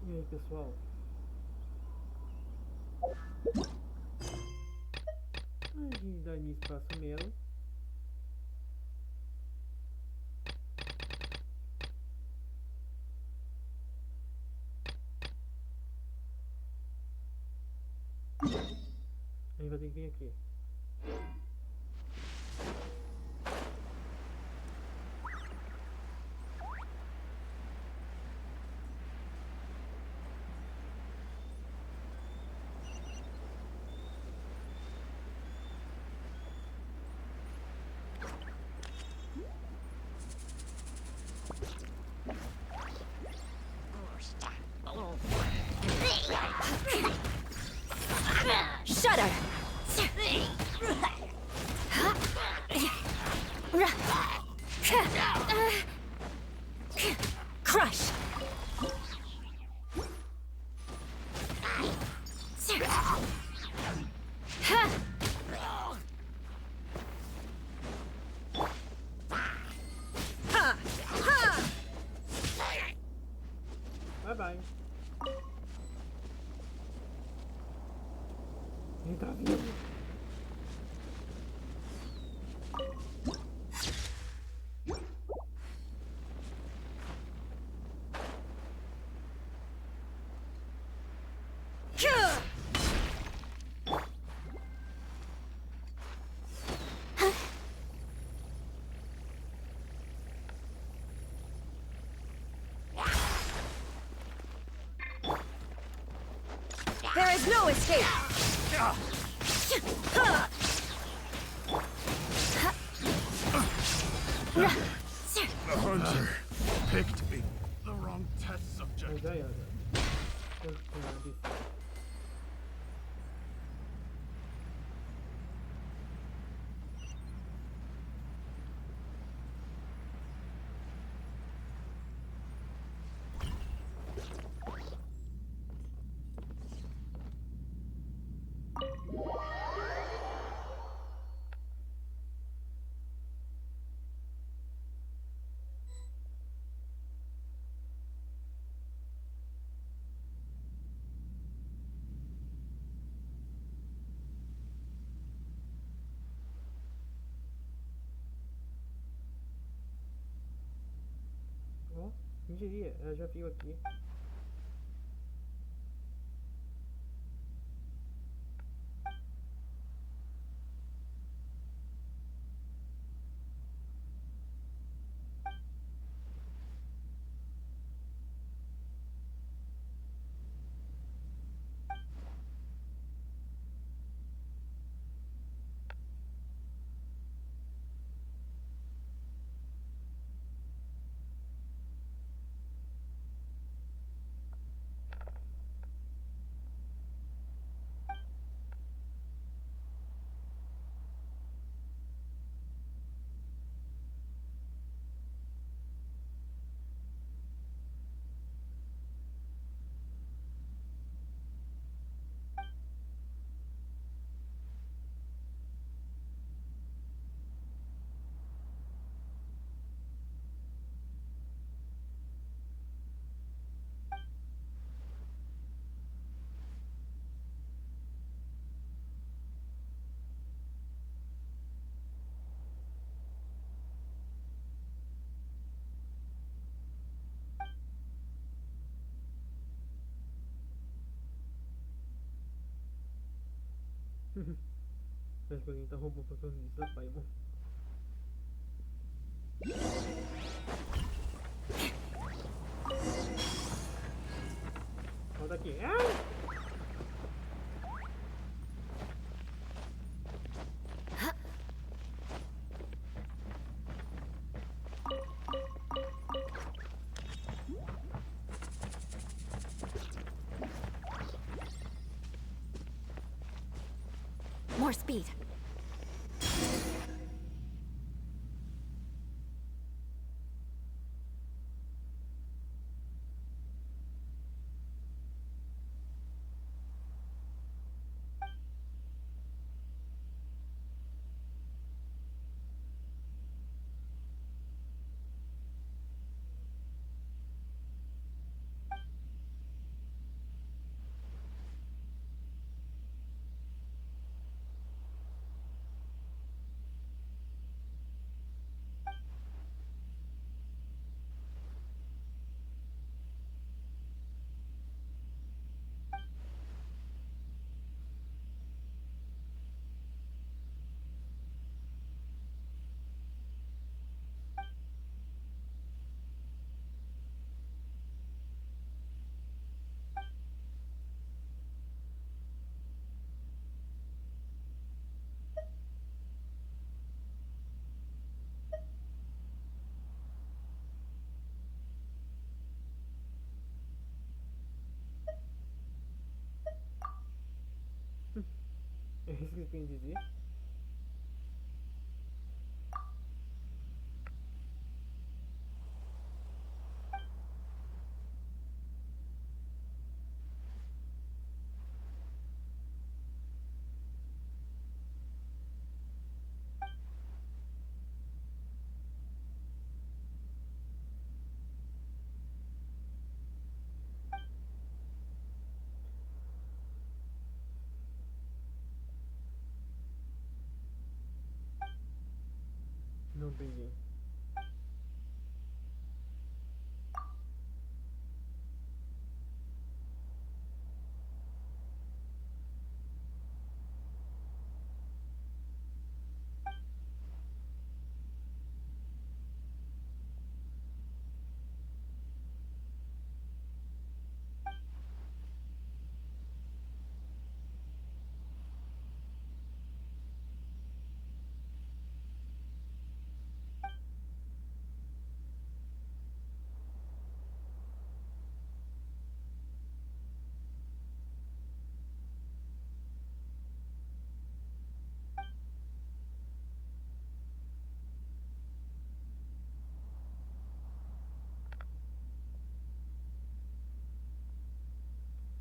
E aí, pessoal? A gente dá início para a Melo. A gente vai ter que vir aqui. Shudder! Crush! Bye bye. Ele tá vivo. There is no escape! The hunter picked me. The wrong test subject. Mas aí, olha. Ó, quem diria? Ela já viu aqui. Acho que alguém tá roubando o protagonista da Paimon. Olha daqui. Ah! More speed. isso que eu tenho a dizer? Não peguei.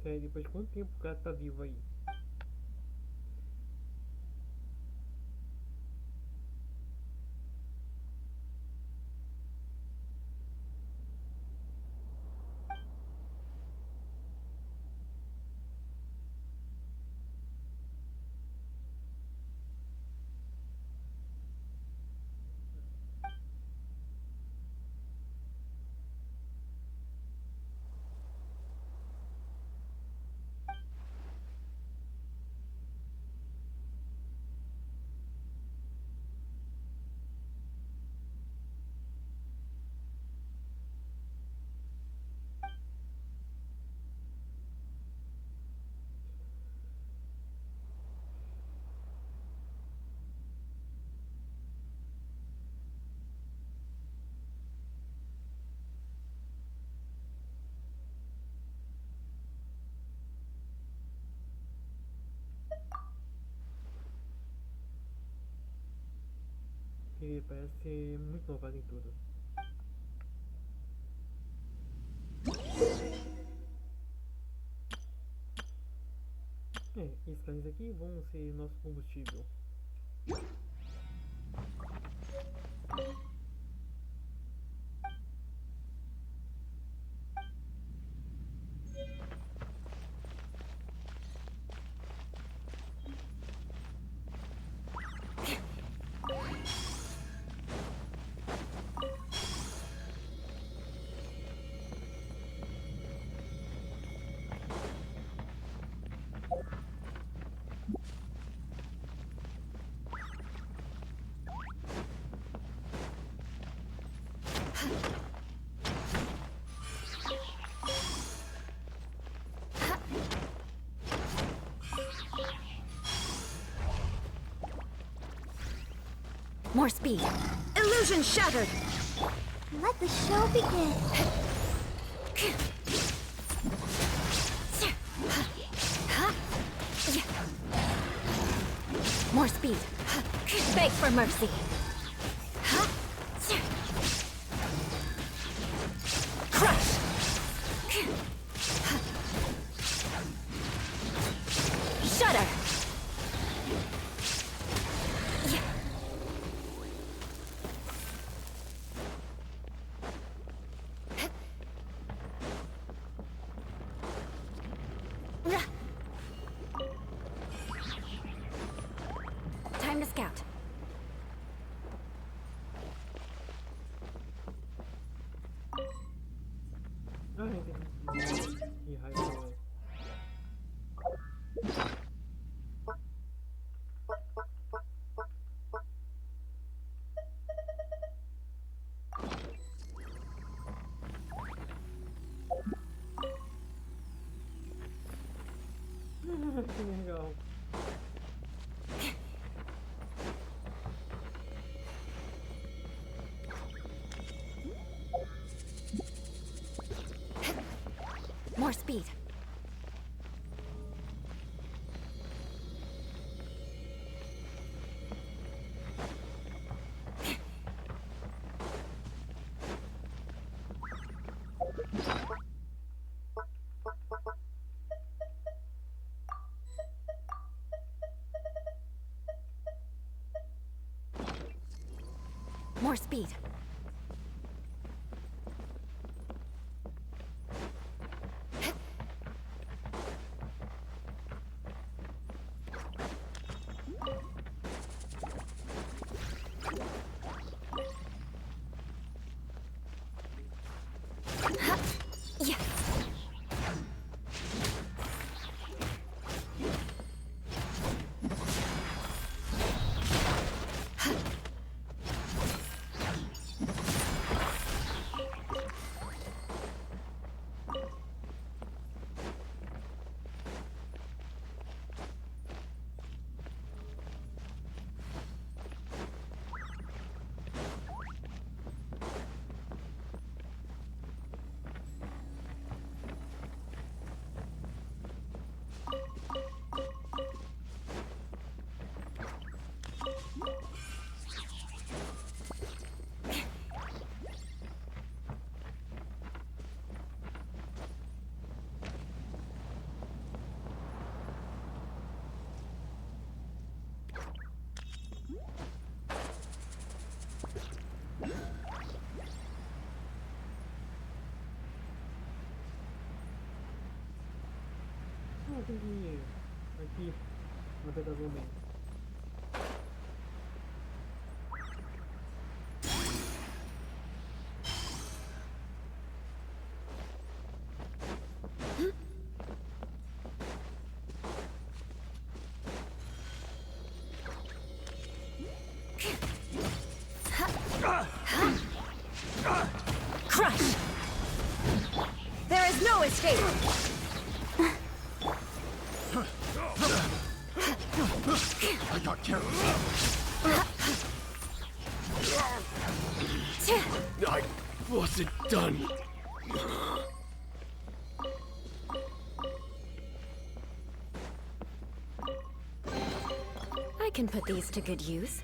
Sério, depois de quanto tempo o cara tá vivo aí? Ele parece ser muito novado em tudo. Esses caras aqui vão ser nosso combustível. More speed. Illusion shattered. Let the show begin. More speed. Beg for mercy. Crush. Shudder. Time to scout. Entendi. Que raiva, velho. Que legal. More speed. More speed. Yes. Tem dinheiro aqui no momento. Crush! There is no escape! I got carried. I wasn't done. I can put these to good use.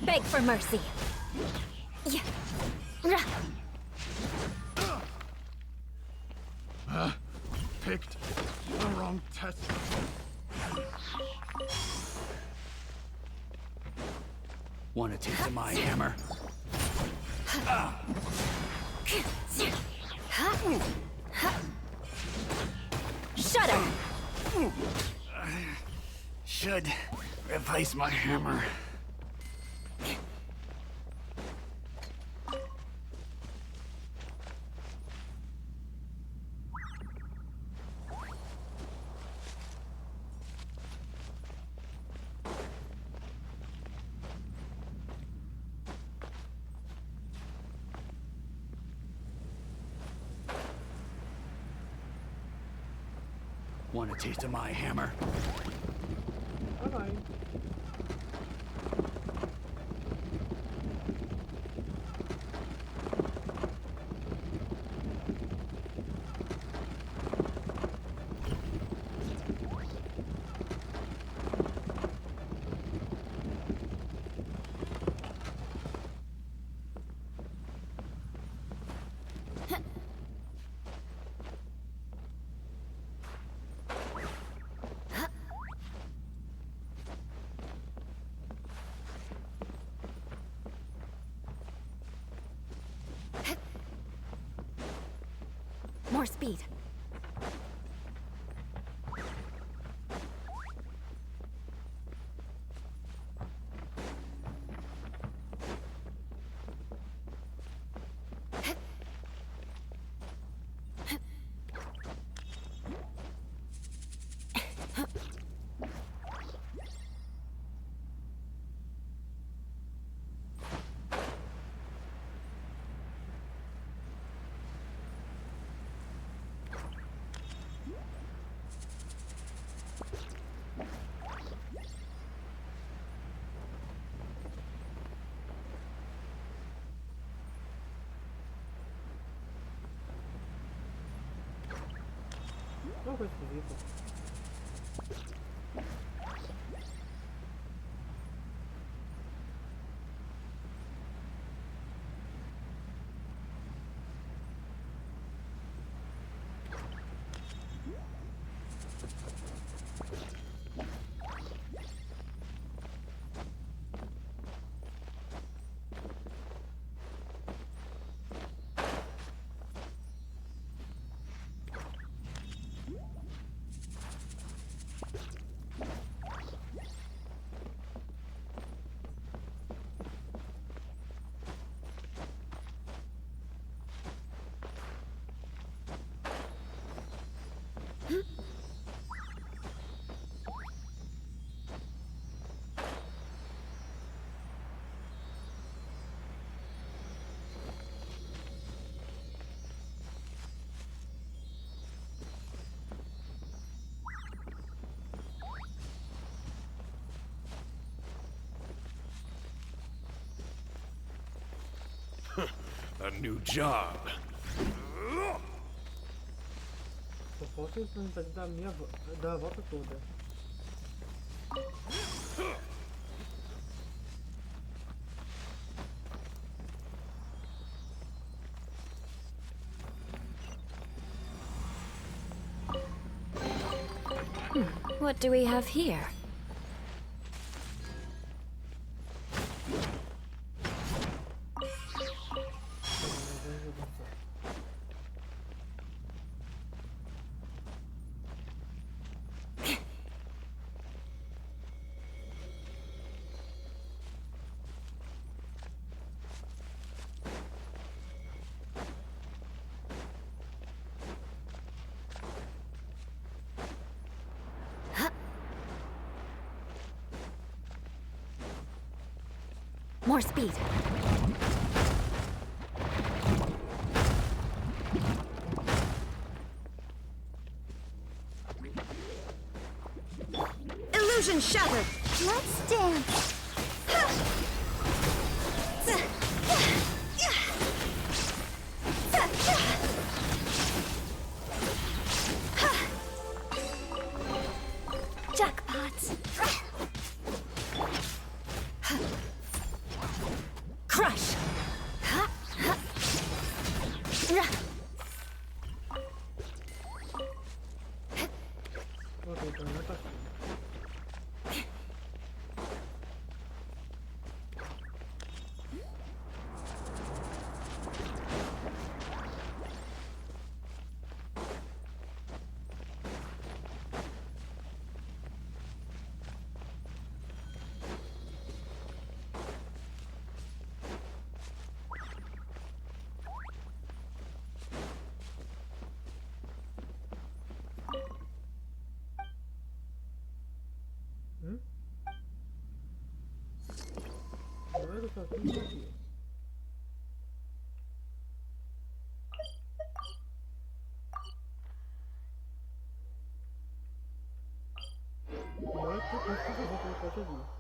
Beg for mercy. Yeah. Picked the wrong test. Want a taste of my hammer? Shudder! Should replace my hammer. Want a taste of my hammer? Vai. More speed. Uma coisa esquisita. A new job. Só falta isso na metade da volta toda. What do we have here? More speed. Illusion shattered. Let's dance. Jackpot. Crush. Ok, então não tá. Agora só tem aqui. Agora que eu vou colocar isso aqui.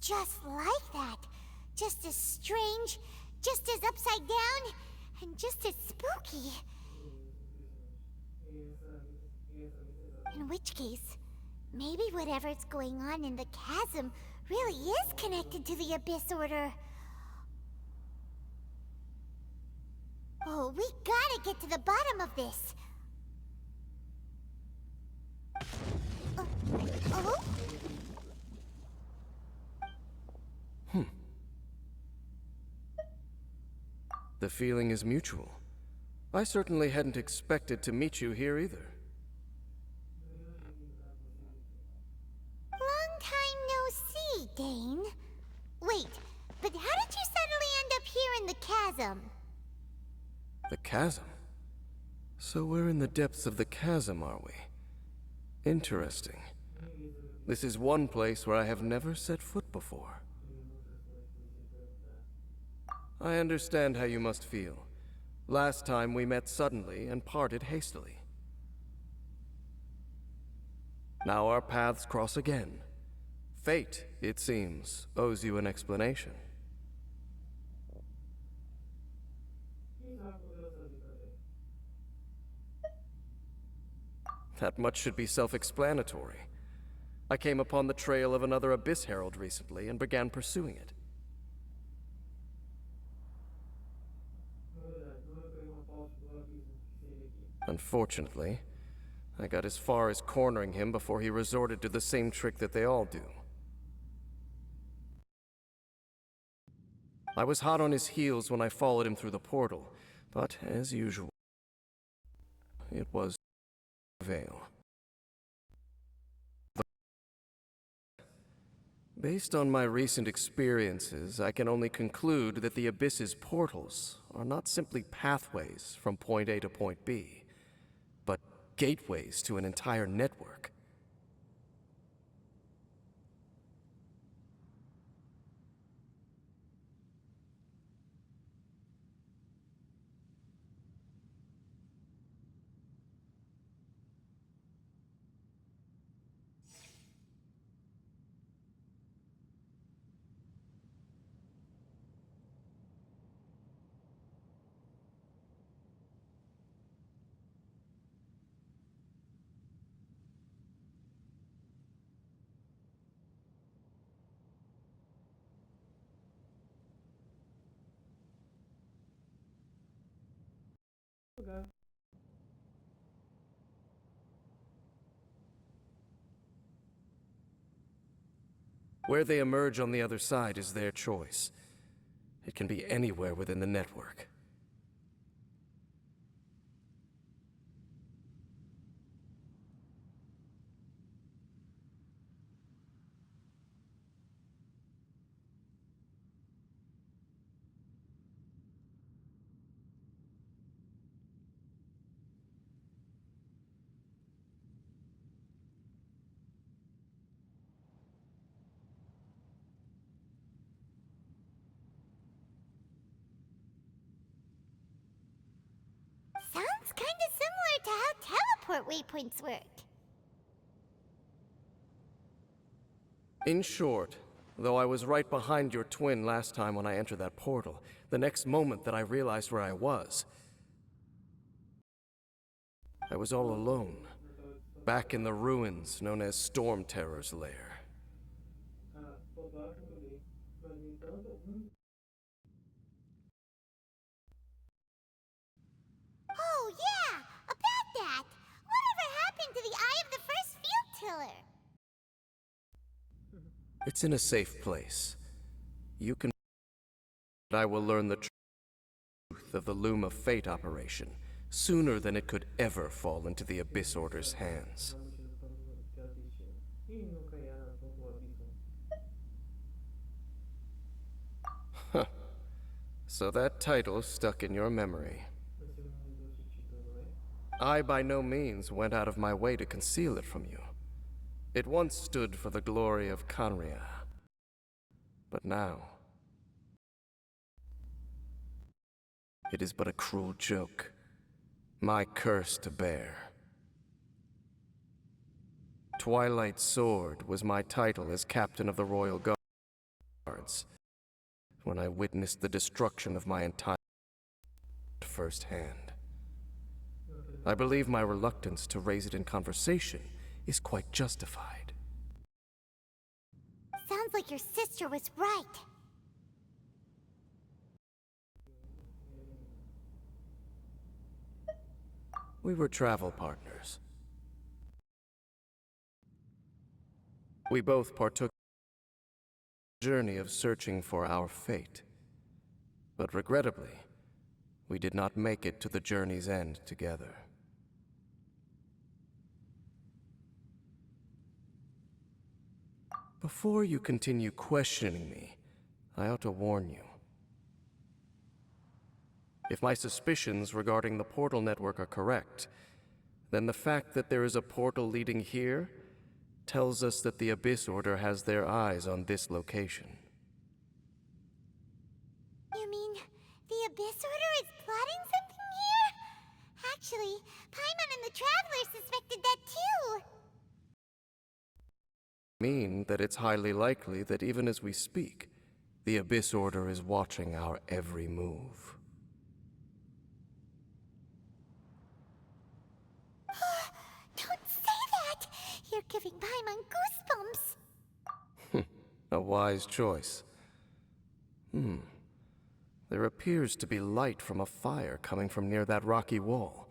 Just like that. Just as strange, just as upside down, and just as spooky. In which case, maybe whatever's going on in the chasm really is connected to the Abyss Order. Oh, we gotta get to the bottom of this. Oh? The feeling is mutual. I certainly hadn't expected to meet you here either. Long time no see, Dane. Wait, but how did you suddenly end up here in the chasm? The chasm? So we're in the depths of the chasm, are we? Interesting. This is one place where I have never set foot before. I understand how you must feel. Last time we met suddenly and parted hastily. Now our paths cross again. Fate, it seems, owes you an explanation. That much should be self-explanatory. I came upon the trail of another Abyss Herald recently and began pursuing it. Unfortunately, I got as far as cornering him before he resorted to the same trick that they all do. I was hot on his heels when I followed him through the portal, but as usual, it was avail. Based on my recent experiences, I can only conclude that the Abyss's portals are not simply pathways from point A to point B, but gateways to an entire network. Okay. Where they emerge on the other side is their choice. It can be anywhere within the network. Sounds kinda similar to how teleport waypoints work. In short, though I was right behind your twin last time when I entered that portal, the next moment that I realized where I was all alone, back in the ruins known as Storm Terror's lair. Oh yeah, about that. Whatever happened to the Eye of the First Field Tiller? It's in a safe place. You can... I will learn the truth of the Loom of Fate operation sooner than it could ever fall into the Abyss Order's hands. Huh. So that title stuck in your memory. I by no means went out of my way to conceal it from you. It once stood for the glory of Khaenri'ah. But now, it is but a cruel joke. My curse to bear. Twilight Sword was my title as captain of the Royal Guard. guards when I witnessed the destruction of my entire firsthand. I believe my reluctance to raise it in conversation is quite justified. Sounds like your sister was right. We were travel partners. We both partook in the journey of searching for our fate. But regrettably, we did not make it to the journey's end together. Before you continue questioning me, I ought to warn you. If my suspicions regarding the portal network are correct, then the fact that there is a portal leading here tells us that the Abyss Order has their eyes on this location. You mean the Abyss Order is plotting something here? Actually, Paimon and the Traveler suspected that too. Mean that it's highly likely that even as we speak, the Abyss Order is watching our every move. Don't say that! You're giving Paimon goosebumps. A wise choice. There appears to be light from a fire coming from near that rocky wall.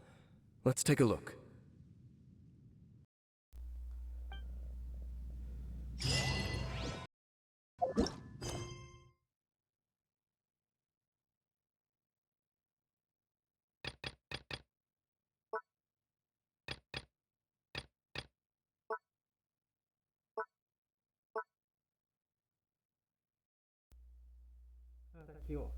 Let's take a look. Ah, tá aqui, ó.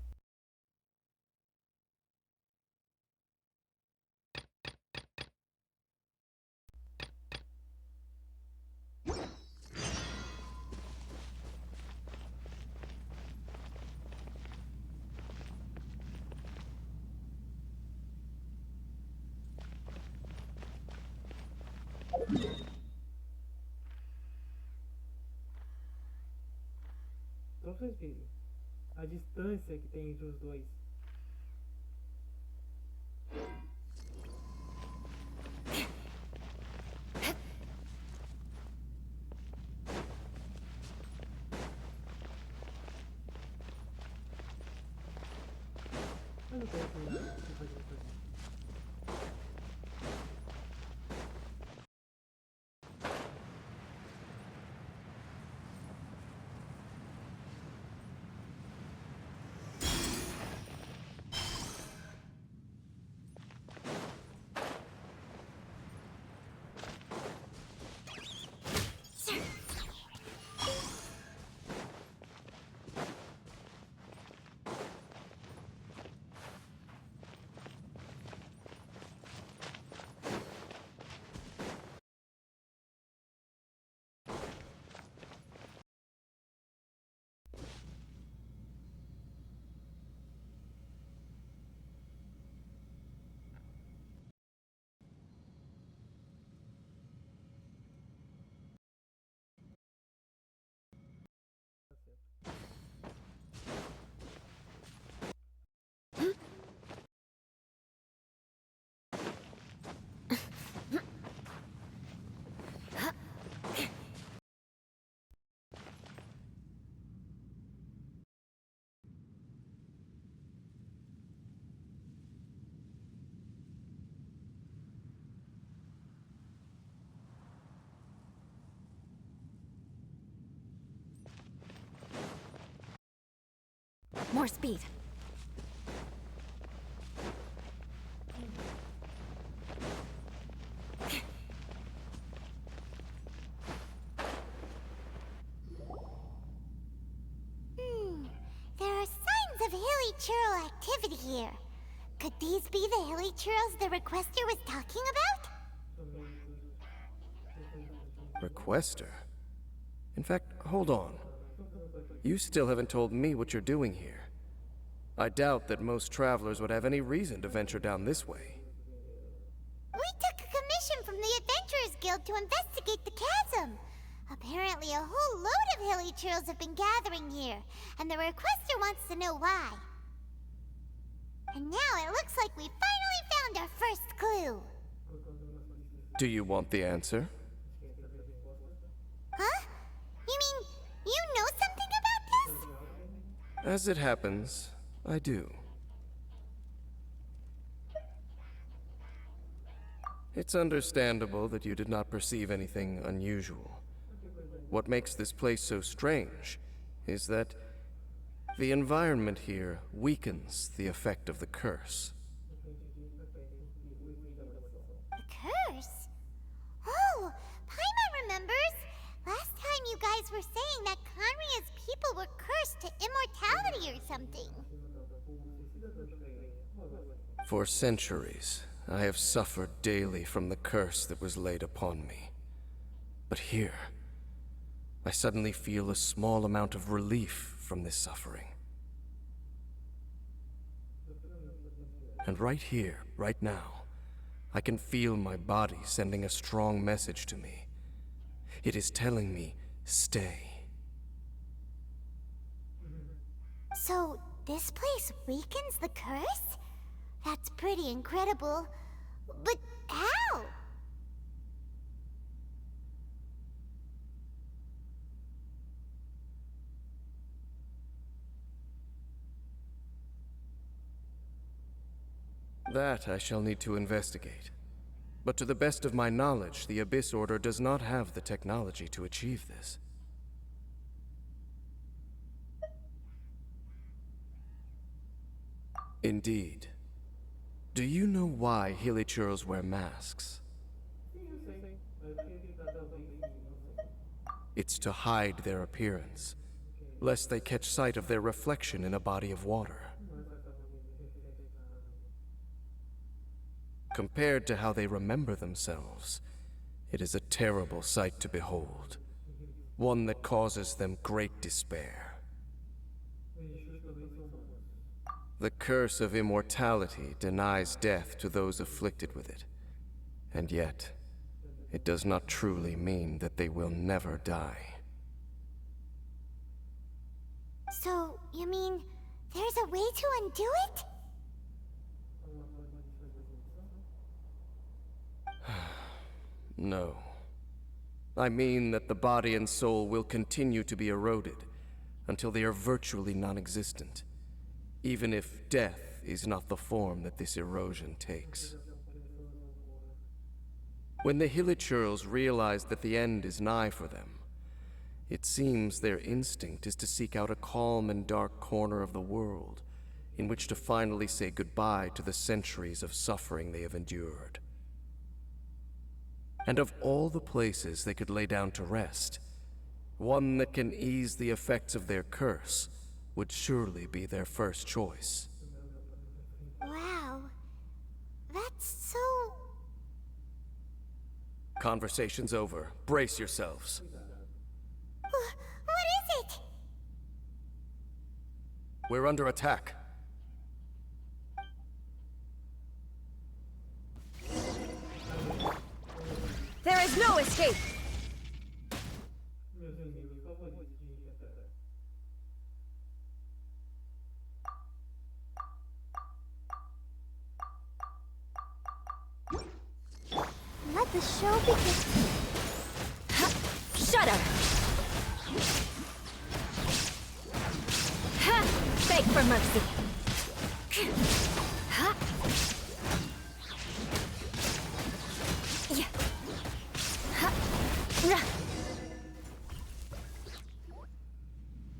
Então vocês viram a distância que tem entre os dois. Eu não quero fazer nada. More speed. There are signs of hilichurl activity here. Could these be the hilichurls the requester was talking about? Requester? In fact, hold on. You still haven't told me what you're doing here. I doubt that most travelers would have any reason to venture down this way. We took a commission from the Adventurers Guild to investigate the chasm. Apparently a whole load of hilichurls have been gathering here, and the requester wants to know why. And now it looks like we finally found our first clue. Do you want the answer? Huh? You mean you know something about this? As it happens, I do. It's understandable that you did not perceive anything unusual. What makes this place so strange is that the environment here weakens the effect of the curse. The curse? Oh, Paimon remembers. Last time you guys were saying that Khaenri'ah's people were cursed to immortality or something. For centuries, I have suffered daily from the curse that was laid upon me. But here, I suddenly feel a small amount of relief from this suffering. And right here, right now, I can feel my body sending a strong message to me. It is telling me, stay. So, this place weakens the curse? That's pretty incredible. But how? That I shall need to investigate. But to the best of my knowledge, the Abyss Order does not have the technology to achieve this. Indeed. Do you know why hilichurls wear masks? It's to hide their appearance, lest they catch sight of their reflection in a body of water. Compared to how they remember themselves, it is a terrible sight to behold, one that causes them great despair. The curse of immortality denies death to those afflicted with it, and yet, it does not truly mean that they will never die. So, you mean there's a way to undo it? No. I mean that the body and soul will continue to be eroded until they are virtually non-existent, even if death is not the form that this erosion takes. When the hilichurls realize that the end is nigh for them, it seems their instinct is to seek out a calm and dark corner of the world in which to finally say goodbye to the centuries of suffering they have endured. And of all the places they could lay down to rest, one that can ease the effects of their curse would surely be their first choice. Wow. That's so... Conversation's over. Brace yourselves. What is it? We're under attack. There is no escape! Let the show begin. Shudder! Ha! Beg for mercy! Ha! Yeah. Ha! Rah!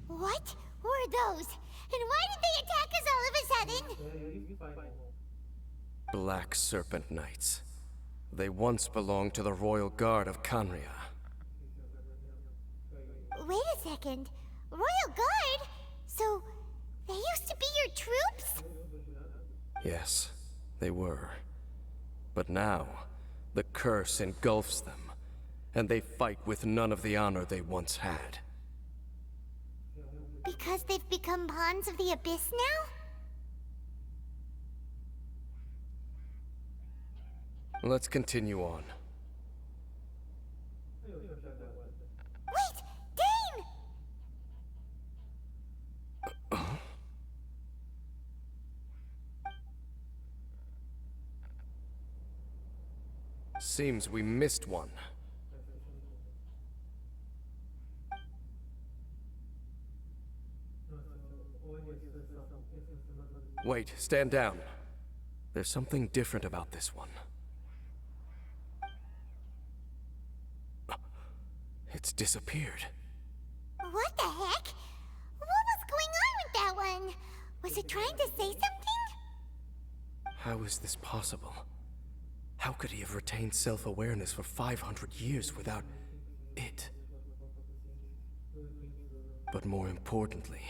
What were those? And why did they attack us all of a sudden? Black Serpent Knights. They once belonged to the Royal Guard of Khaenri'ah. Wait a second. Royal Guard? So, they used to be your troops? Yes, they were. But now, the curse engulfs them, and they fight with none of the honor they once had. Because they've become pawns of the Abyss now? Let's continue on. Seems we missed one. Wait, stand down. There's something different about this one. It's disappeared. What the heck? What was going on with that one? Was it trying to say something? How is this possible? How could he have retained self-awareness for 500 years without it? But more importantly,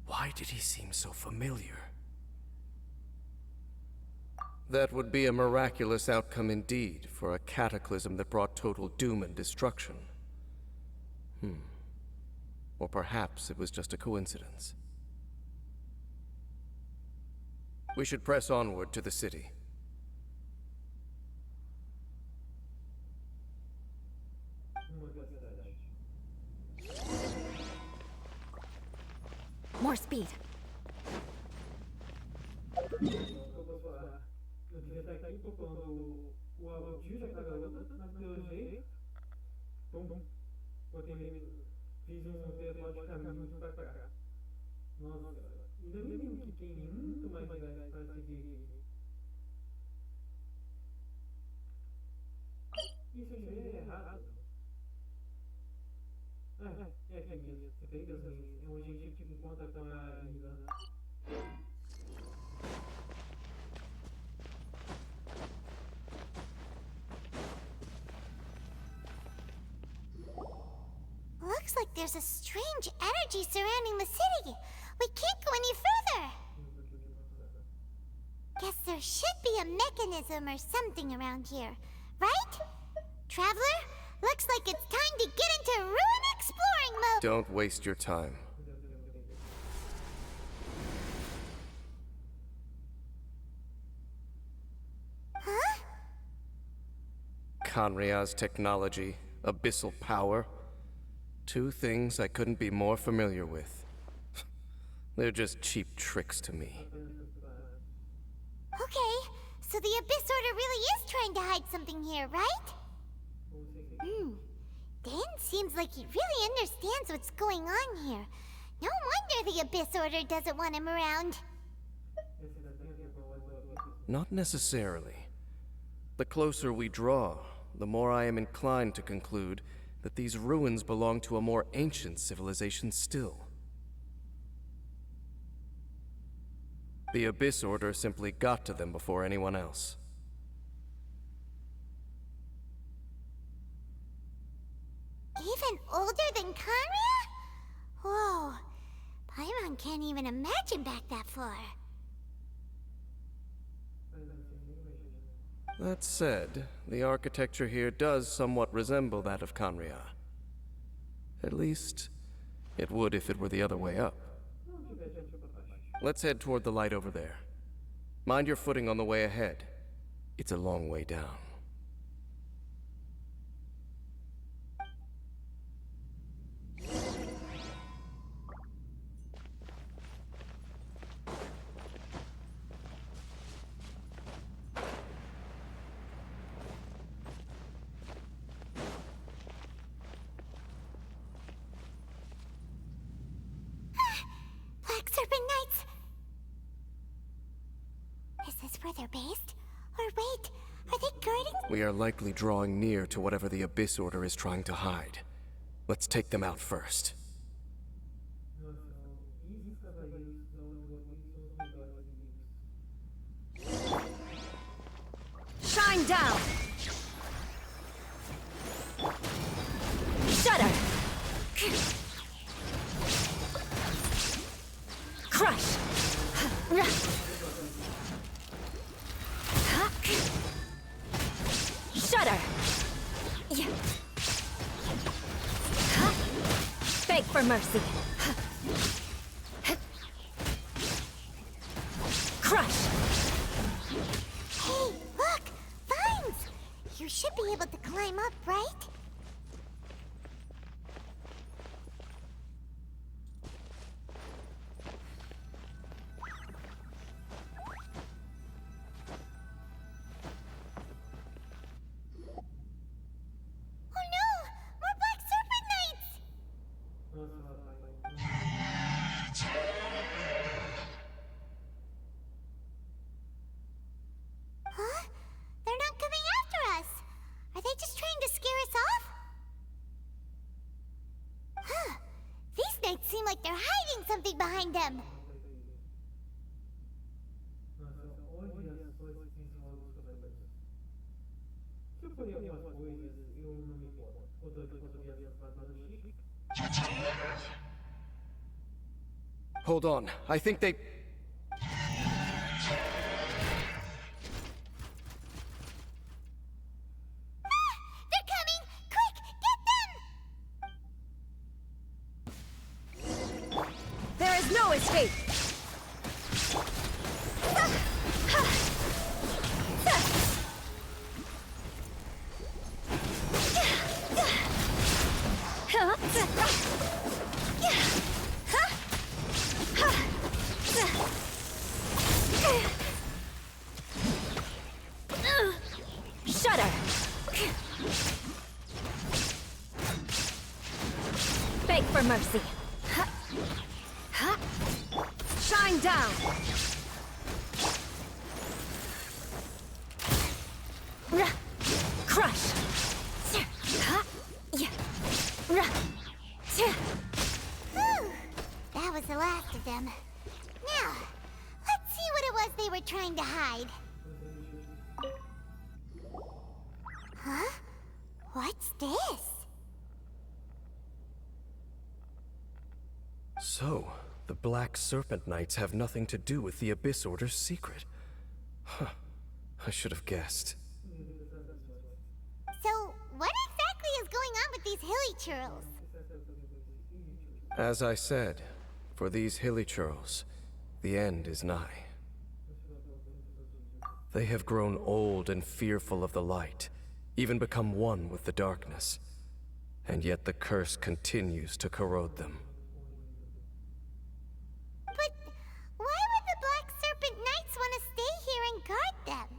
why did he seem so familiar? That would be a miraculous outcome indeed for a cataclysm that brought total doom and destruction. Or perhaps it was just a coincidence. We should press onward to the city. More speed. Eu devia estar aqui tocando o áudio da garota, mas pelo jeito. Bom. Fiz pedaço de caminho pra cá. Nossa, ainda bem que tem muito mais lugar para seguir. Isso já é errado. É aqui mesmo. É bem mesmo. É onde a gente encontra com a minas. Looks like there's a strange energy surrounding the city. We can't go any further. Guess there should be a mechanism or something around here, right? Traveler, looks like it's time to get into ruin exploring mode. Don't waste your time. Huh? Khaenri'ah's technology, abyssal power. Two things I couldn't be more familiar with. They're just cheap tricks to me. Okay, so the Abyss Order really is trying to hide something here, right? Dan seems like he really understands what's going on here. No wonder the Abyss Order doesn't want him around. Not necessarily. The closer we draw, the more I am inclined to conclude that these ruins belong to a more ancient civilization still. The Abyss Order simply got to them before anyone else. Even older than Khaenri'ah? Whoa, Paimon can't even imagine back that far. That said, the architecture here does somewhat resemble that of Khaenri'ah. At least, it would if it were the other way up. Let's head toward the light over there. Mind your footing on the way ahead. It's a long way down. Black Serpent Knights! Is this where they're based? Or wait, are they guarding? We are likely drawing near to whatever the Abyss Order is trying to hide. Let's take them out first. Shine down! Shudder! Crush! Shudder! Beg for mercy! Crush! Hey, look! Vines! You should be able to climb up, right? like they're hiding something behind them. Nossa, olha só esses visuais que eu falei. Se eu falei algumas coisas, eu não me importo. O doido quando vi as batalhas chique. Hold on. I think they... They're coming! Quick, get them! There is no escape! Shudder! Beg for mercy! Shine down! Crush! Whew, that was the last of them. Now, let's see what it was they were trying to hide. Huh? What's this? So, the Black Serpent Knights have nothing to do with the Abyss Order's secret. Huh. I should have guessed. So, what exactly is going on with these hilichurls? As I said, for these hilichurls, the end is nigh. They have grown old and fearful of the light, even become one with the darkness. And yet the curse continues to corrode them. But why would the Black Serpent Knights want to stay here and guard them?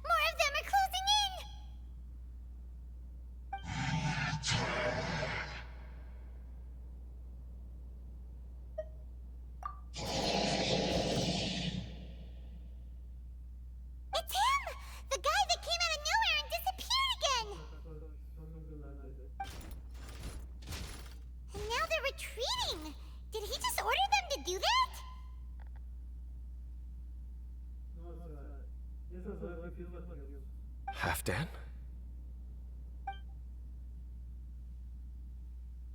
More of them are closing in! It's him! The guy that came out of nowhere and disappeared again! And now they're retreating! Did he just order them to do that? Nossa, essas horas eu fiz uma coisa. Halfdan?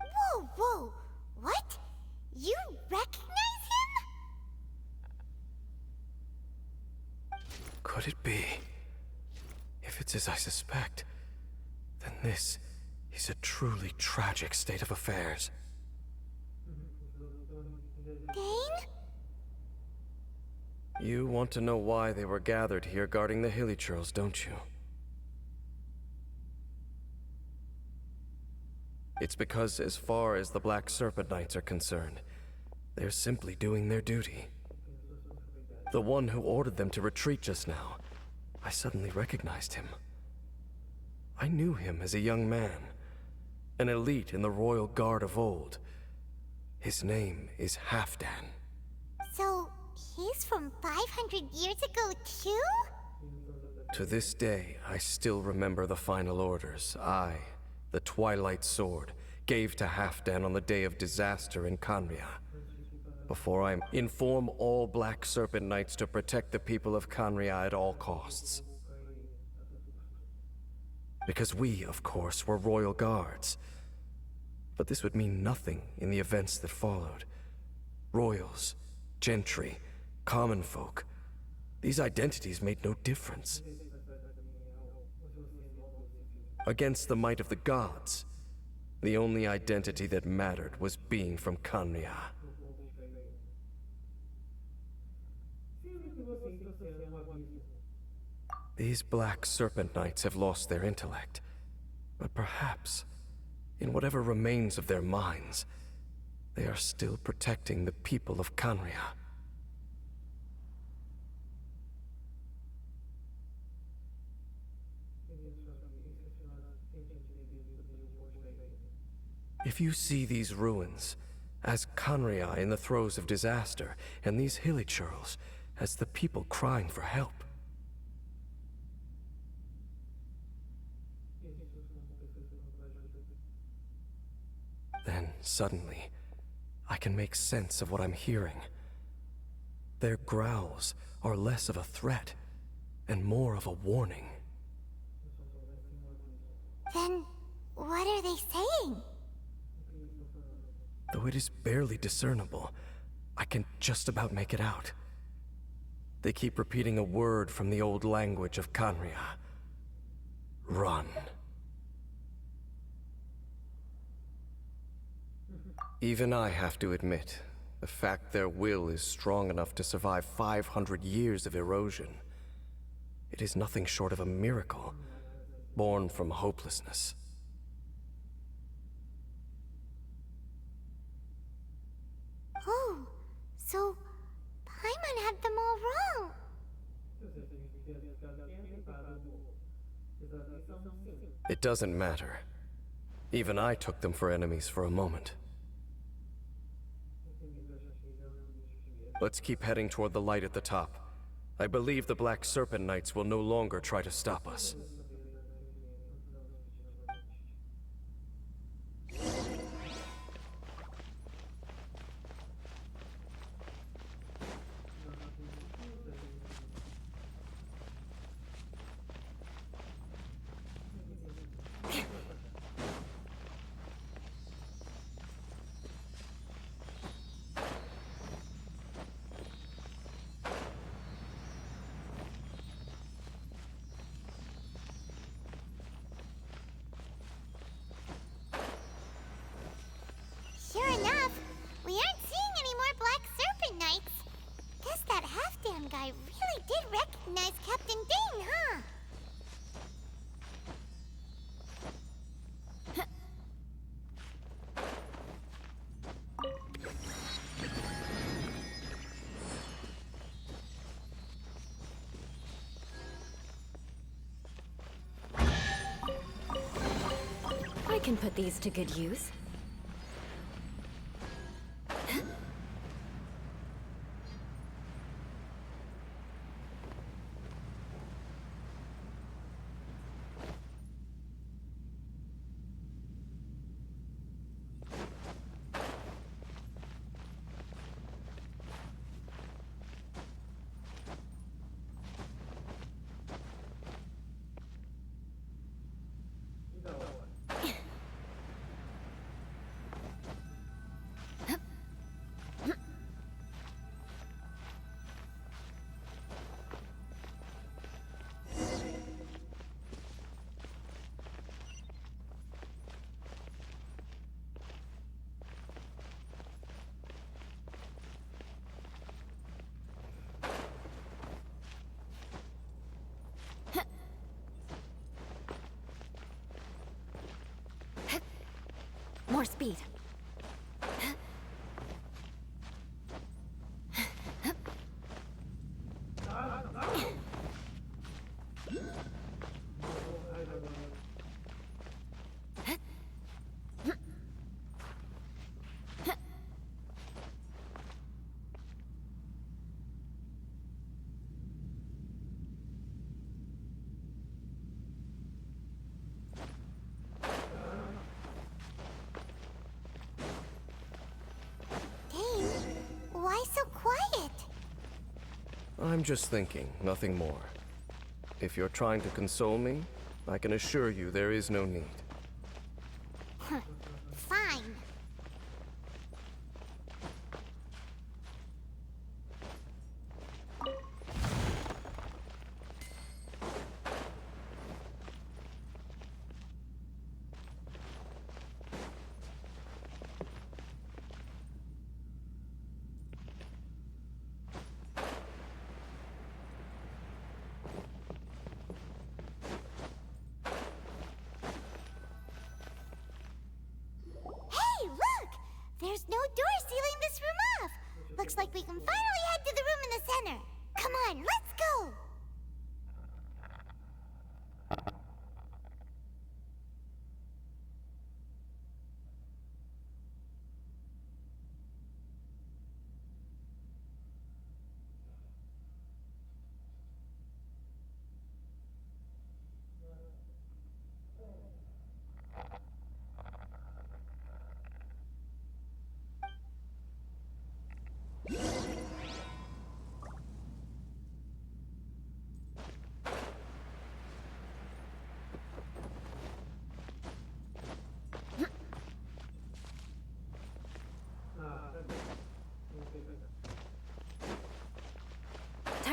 Whoa, whoa! What? You recognize him? Could it be? If it's as I suspect, then this is a truly tragic state of affairs. Dane? You want to know why they were gathered here guarding the hilichurls, don't you? It's because as far as the Black Serpent Knights are concerned, they're simply doing their duty. The one who ordered them to retreat just now, I suddenly recognized him. I knew him as a young man, an elite in the royal guard of old. His name is Halfdan. So, he's from 500 years ago too? To this day, I still remember the final orders I, the Twilight Sword, gave to Halfdan on the day of disaster in Khaenri'ah. Before I inform all Black Serpent Knights to protect the people of Khaenri'ah at all costs. Because we, of course, were royal guards. But this would mean nothing in the events that followed. Royals, gentry, common folk. These identities made no difference. Against the might of the gods, the only identity that mattered was being from Khaenri'ah. These Black Serpent Knights have lost their intellect, but perhaps, in whatever remains of their minds, they are still protecting the people of Khaenri'ah. If you see these ruins as Khaenri'ah in the throes of disaster, and these hilichurls as the people crying for help, Then, suddenly, I can make sense of what I'm hearing. Their growls are less of a threat and more of a warning. Then, what are they saying? Though it is barely discernible, I can just about make it out. They keep repeating a word from the old language of Khaenri'ah. Run. Even I have to admit, the fact their will is strong enough to survive 500 years of erosion. It is nothing short of a miracle, born from hopelessness. Oh, so Paimon had them all wrong. It doesn't matter. Even I took them for enemies for a moment. Let's keep heading toward the light at the top. I believe the Black Serpent Knights will no longer try to stop us. Sure enough, we aren't seeing any more Black Serpent Knights. Guess that half-damn guy really did recognize Captain Dane, huh? I can put these to good use. More speed. Why so quiet? I'm just thinking, nothing more. If you're trying to console me, I can assure you there is no need. Fine. There's no door sealing this room off. Looks like we can finally head to the room in the center. Come on, let's go!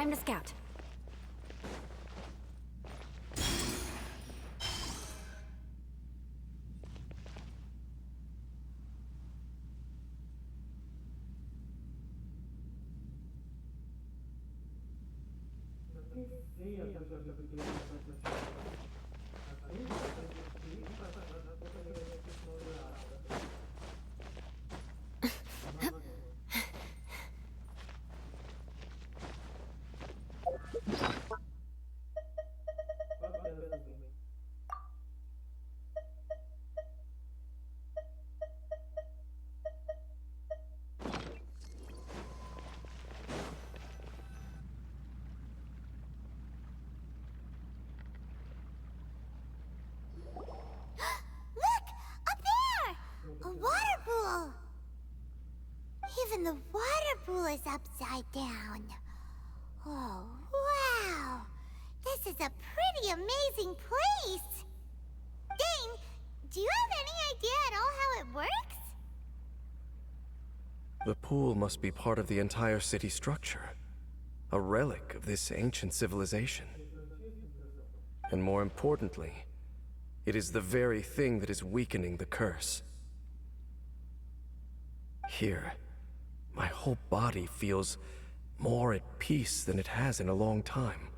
Time to scout. A water pool! Even the water pool is upside down. Oh, wow! This is a pretty amazing place! Dane, do you have any idea at all how it works? The pool must be part of the entire city structure. A relic of this ancient civilization. And more importantly, it is the very thing that is weakening the curse. Here, my whole body feels more at peace than it has in a long time.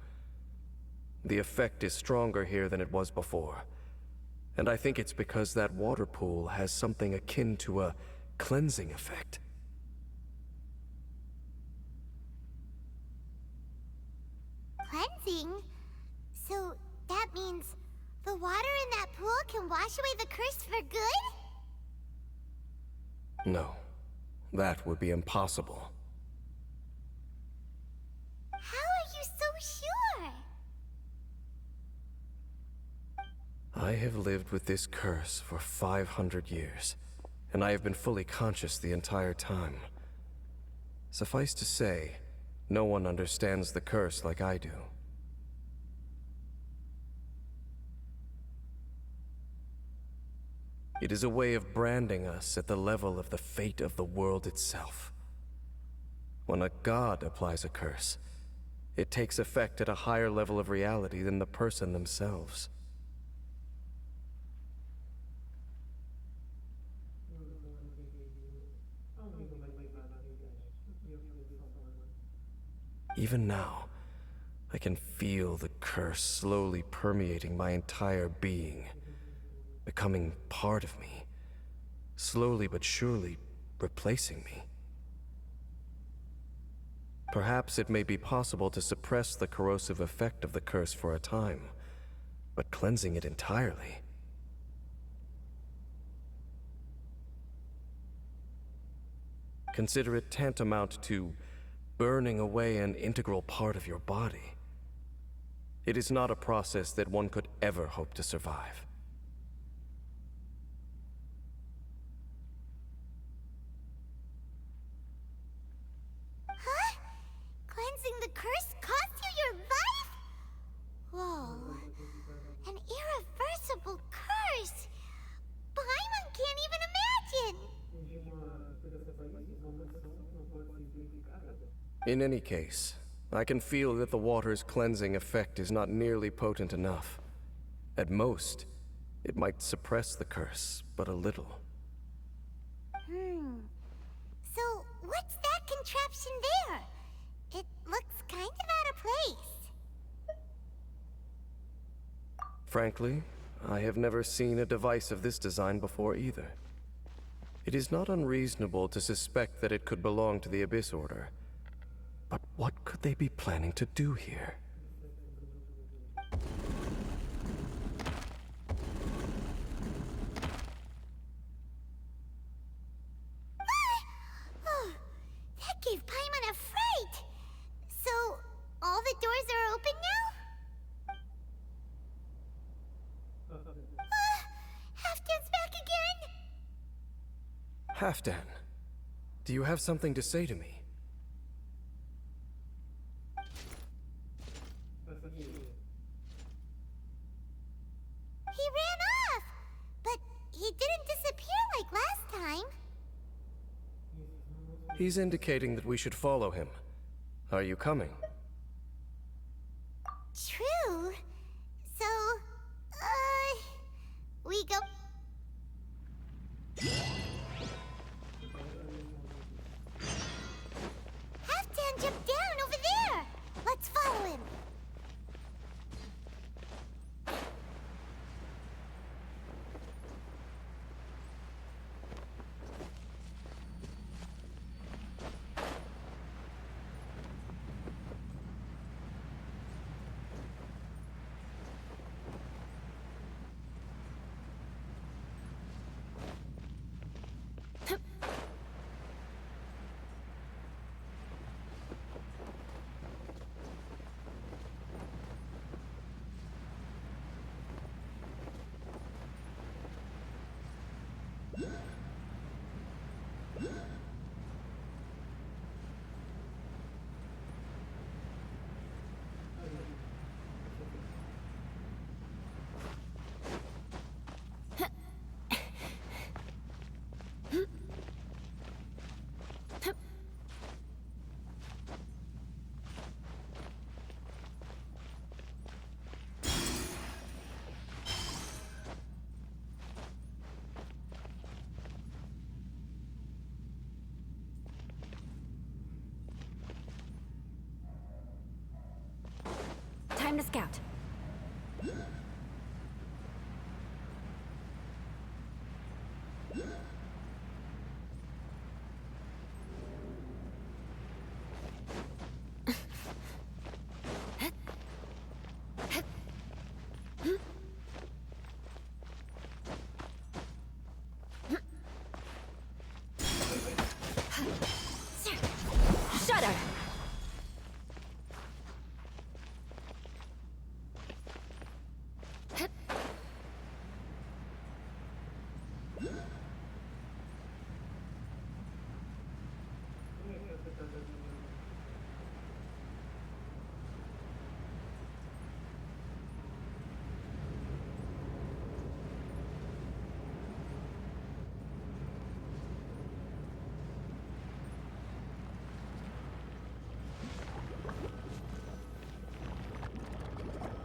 The effect is stronger here than it was before. And I think it's because that water pool has something akin to a cleansing effect. Cleansing? So that means the water in that pool can wash away the curse for good? No, that would be impossible. How are you so sure? I have lived with this curse for 500 years, and I have been fully conscious the entire time. Suffice to say, no one understands the curse like I do. It is a way of branding us at the level of the fate of the world itself. When a god applies a curse, it takes effect at a higher level of reality than the person themselves. Even now, I can feel the curse slowly permeating my entire being, becoming part of me, slowly but surely replacing me. Perhaps it may be possible to suppress the corrosive effect of the curse for a time, but cleansing it entirely... Consider it tantamount to burning away an integral part of your body. It is not a process that one could ever hope to survive. Huh? Cleansing the curse cost you your life? Whoa. An irreversible curse! Paimon can't even imagine! In any case, I can feel that the water's cleansing effect is not nearly potent enough. At most, it might suppress the curse, but a little. So, what's that contraption there? It looks kind of out of place. Frankly, I have never seen a device of this design before either. It is not unreasonable to suspect that it could belong to the Abyss Order. But what could they be planning to do here? Oh, that gave Paimon a fright! So, all the doors are open now? Halfdan's back again! Halfdan, do you have something to say to me? He ran off! But he didn't disappear like last time. He's indicating that we should follow him. Are you coming? Time to scout. Shudder!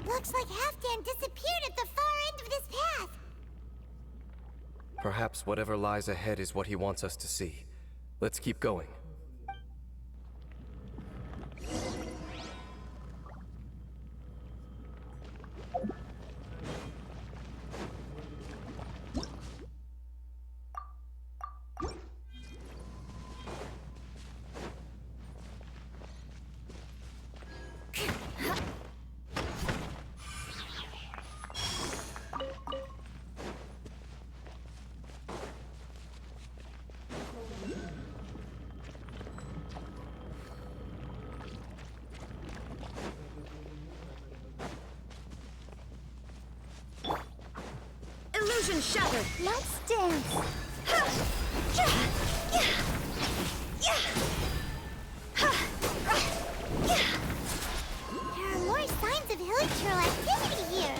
Looks like Halfdan disappeared at the far end of this path. Perhaps whatever lies ahead is what he wants us to see. Let's keep going. Illusion shattered! Let's dance. There are more signs of hilichurl activity here.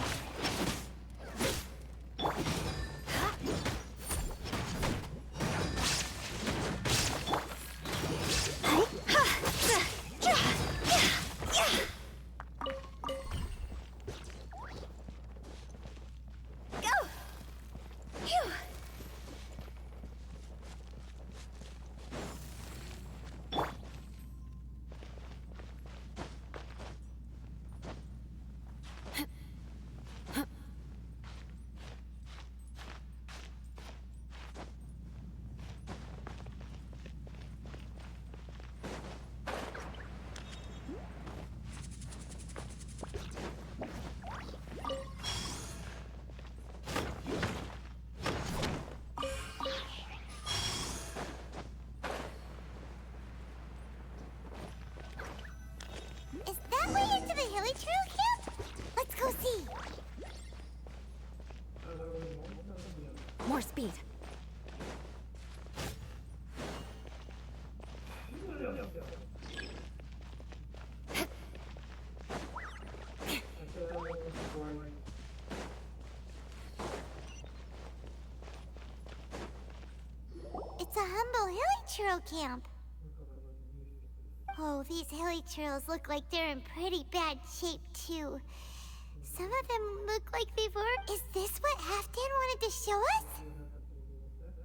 Is that way into the hilichurl camp? Let's go see. More speed. It's a humble hilichurl camp. Oh, these hilichurls look like they're in pretty bad shape, too. Some of them look like they've worked. Is this what Halfdan wanted to show us?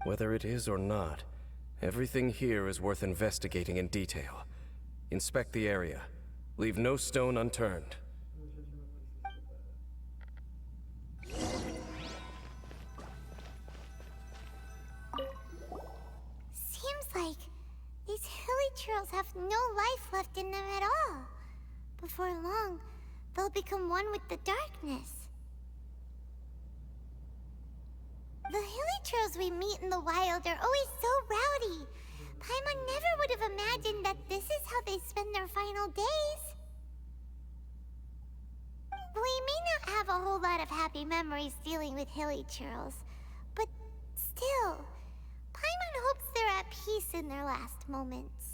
Whether it is or not, everything here is worth investigating in detail. Inspect the area. Leave no stone unturned. Seems like these hilichurls have no life left in them at all. Before long, they'll become one with the darkness. The hilichurls we meet in the wild are always so rowdy. Paimon never would have imagined that this is how they spend their final days. We may not have a whole lot of happy memories dealing with hilichurls, but still, Paimon hopes they're at peace in their last moments.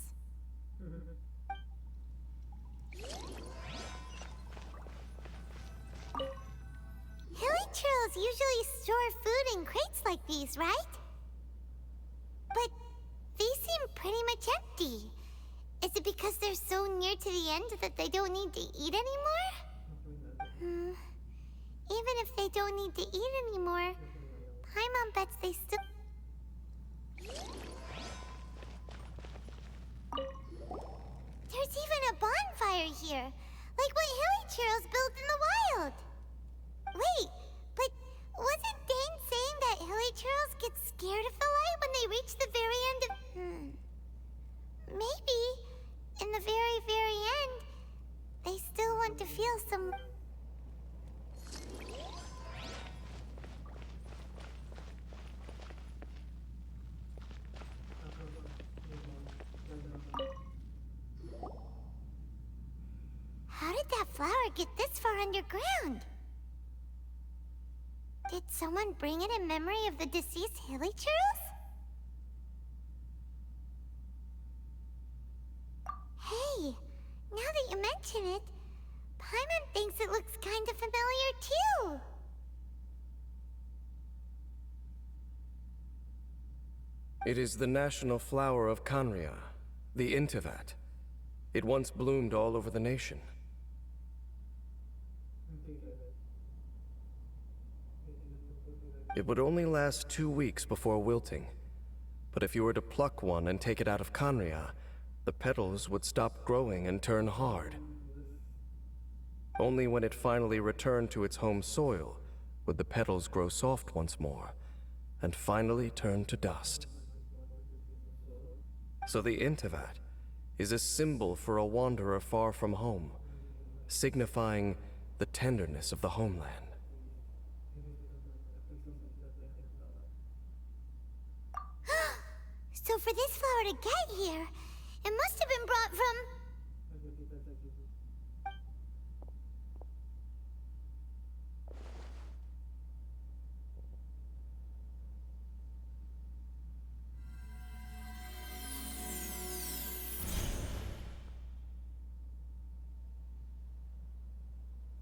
Hilichurls usually store food in crates like these, right? But these seem pretty much empty. Is it because they're so near to the end that they don't need to eat anymore? Even if they don't need to eat anymore, Paimon bets they still... There's even a bonfire here, like what hilichurls build in hilichurls get scared of the light when they reach the very end of... Maybe, in the very, very end, they still want to feel some... How did that flower get this far underground? Did someone bring it in memory of the deceased hilichurls? Hey, now that you mention it, Paimon thinks it looks kind of familiar too. It is the national flower of Khaenri'ah, the intivat. It once bloomed all over the nation. It would only last 2 weeks before wilting. But if you were to pluck one and take it out of Khaenri'ah, the petals would stop growing and turn hard. Only when it finally returned to its home soil would the petals grow soft once more, and finally turn to dust. So the intivat is a symbol for a wanderer far from home, signifying the tenderness of the homeland. So for this flower to get here, it must have been brought from...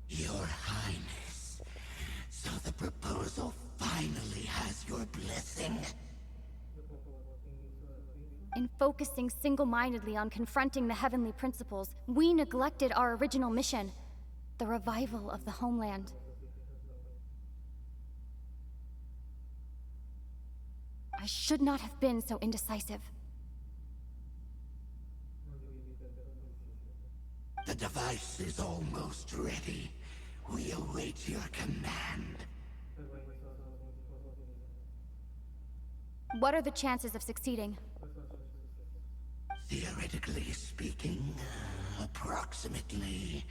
Your Highness, so the proposal finally has your blessing. In focusing single-mindedly on confronting the heavenly principles, we neglected our original mission, the revival of the homeland. I should not have been so indecisive. The device is almost ready. We await your command. What are the chances of succeeding? Theoretically speaking, approximately...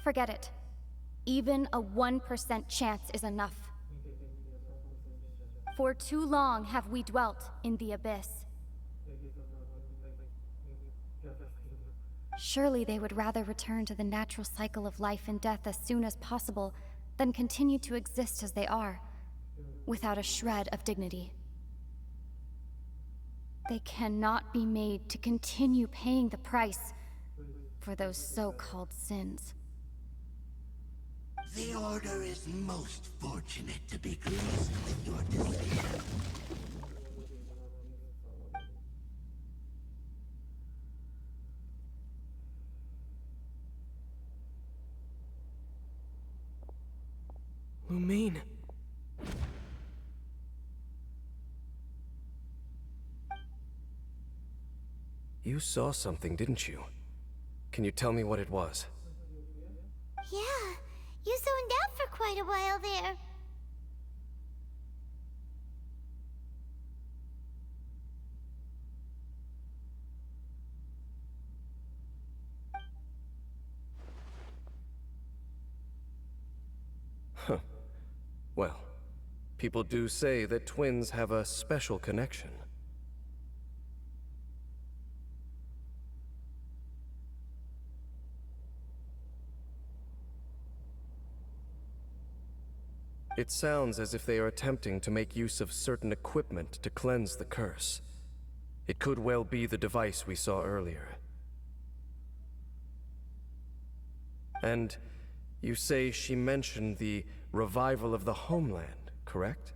Forget it. Even a 1% chance is enough. For too long have we dwelt in the abyss. Surely they would rather return to the natural cycle of life and death as soon as possible than continue to exist as they are, without a shred of dignity. They cannot be made to continue paying the price for those so-called sins. The Order is most fortunate to be graced with your decision. Lumine. You saw something, didn't you? Can you tell me what it was? Yeah, you zoned out for quite a while there. Huh. Well, people do say that twins have a special connection. It sounds as if they are attempting to make use of certain equipment to cleanse the curse. It could well be the device we saw earlier. And you say she mentioned the revival of the homeland, correct?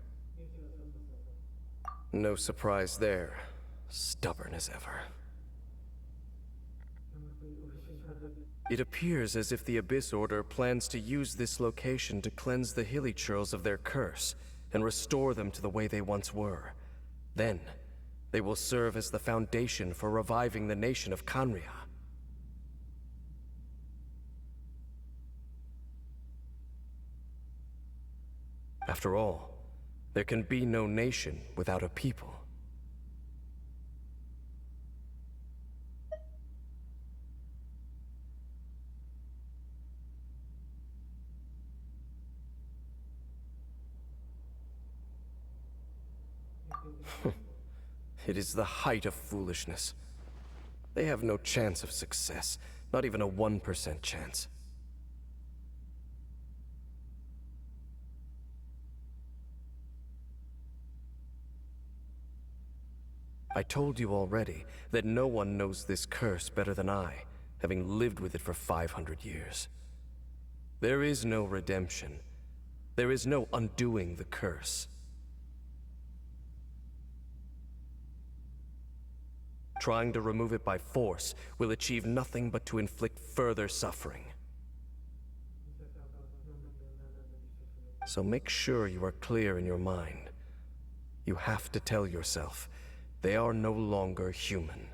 No surprise there. Stubborn as ever. It appears as if the Abyss Order plans to use this location to cleanse the hilichurls of their curse and restore them to the way they once were. Then, they will serve as the foundation for reviving the nation of Khaenri'ah. After all, There can be no nation without a people. It is the height of foolishness. They have no chance of success, not even a 1% chance. I told you already that no one knows this curse better than I, having lived with it for 500 years. There is no redemption. There is no undoing the curse. Trying to remove it by force will achieve nothing but to inflict further suffering. So make sure you are clear in your mind. You have to tell yourself, they are no longer human.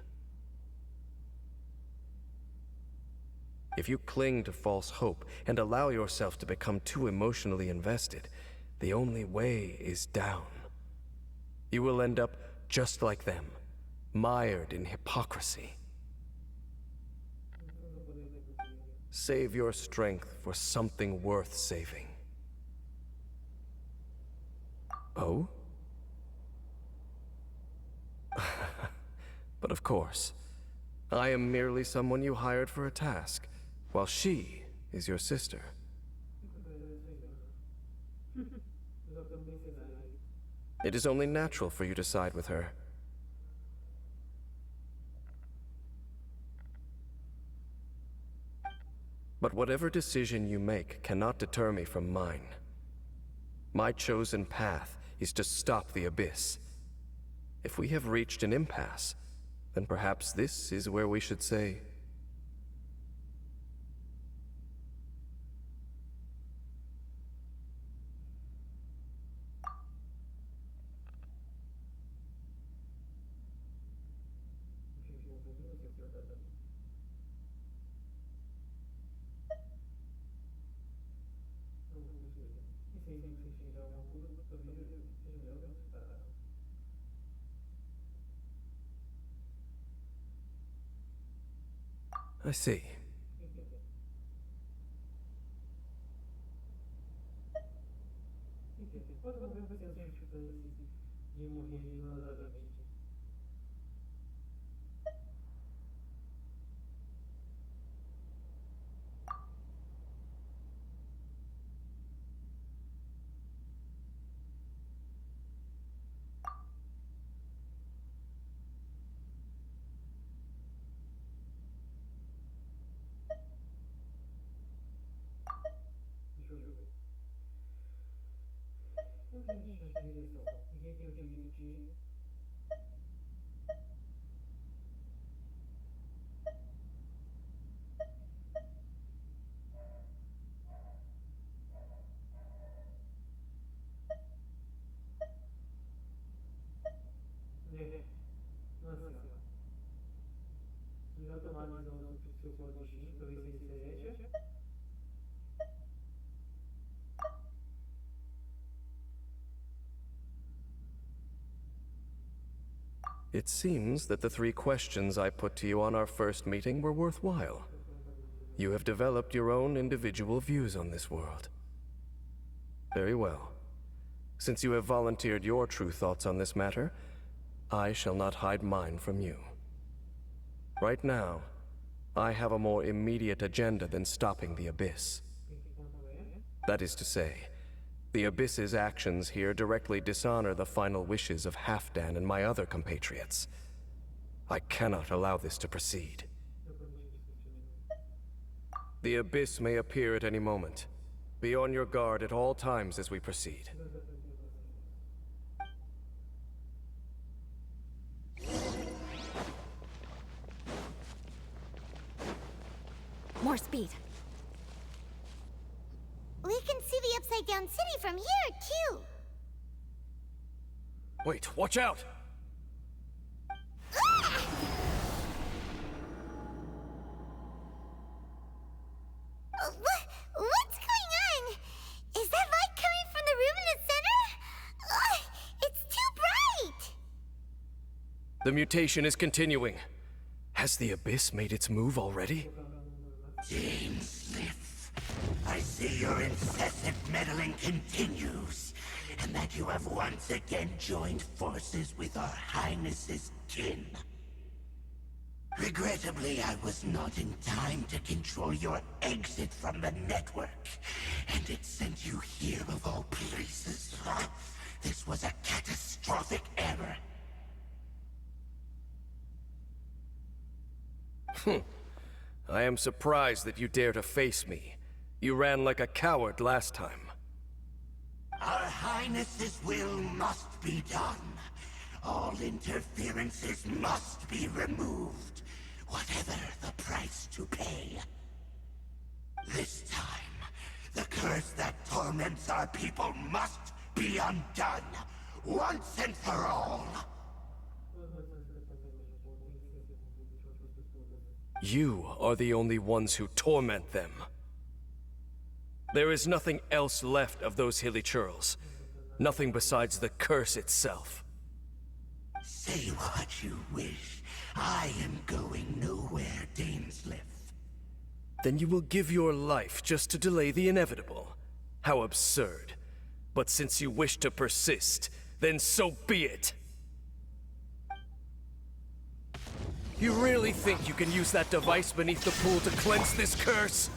If you cling to false hope and allow yourself to become too emotionally invested, the only way is down. You will end up just like them, mired in hypocrisy. Save your strength for something worth saving. Oh? But of course, I am merely someone you hired for a task, while she is your sister. It is only natural for you to side with her. But whatever decision you make cannot deter me from mine. My chosen path is to stop the Abyss. If we have reached an impasse, then perhaps this is where we should say... I see. It seems that the 3 questions I put to you on our first meeting were worthwhile. You have developed your own individual views on this world. Very well. Since you have volunteered your true thoughts on this matter, I shall not hide mine from you. Right now, I have a more immediate agenda than stopping the Abyss. That is to say, the Abyss's actions here directly dishonor the final wishes of Halfdan and my other compatriots. I cannot allow this to proceed. The Abyss may appear at any moment. Be on your guard at all times as we proceed. More speed. We can see the Upside Down City from here, too. Wait, watch out! What's going on? Is that light coming from the room in the center? The mutation is continuing. Has the Abyss made its move already? Dainsleif, I see your incessant meddling continues, and that you have once again joined forces with our Highness's kin. Regrettably, I was not in time to control your exit from the network, and it sent you here of all places. This was a catastrophic error. I am surprised that you dare to face me. You ran like a coward last time. Our Highness's will must be done. All interferences must be removed, whatever the price to pay. This time, the curse that torments our people must be undone, once and for all. You are the only ones who torment them. There is nothing else left of those hilichurls. Nothing besides the curse itself. Say what you wish. I am going nowhere, Dainsleif. Then you will give your life just to delay the inevitable. How absurd. But since you wish to persist, then so be it. You really think you can use that device beneath the pool to cleanse this curse?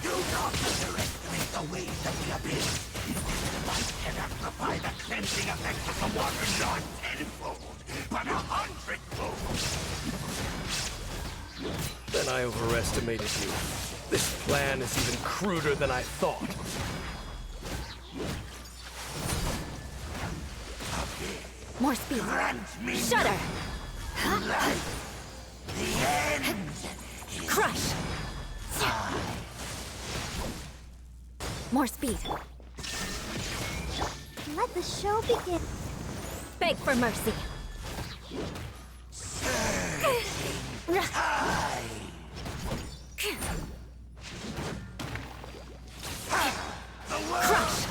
Do not underestimate the ways of the Abyss. I can amplify the cleansing effect of the water not tenfold, but 100-fold. Then I overestimated you. This plan is even cruder than I thought. More speed. Grant me Shudder. life. The end is Crush. More speed. Let the show begin. Beg for mercy. Crush.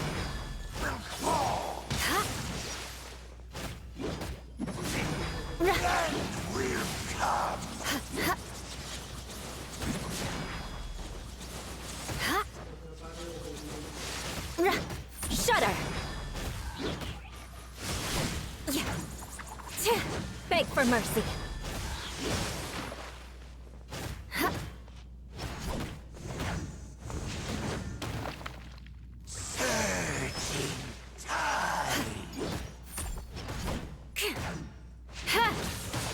Shudder. Beg for mercy.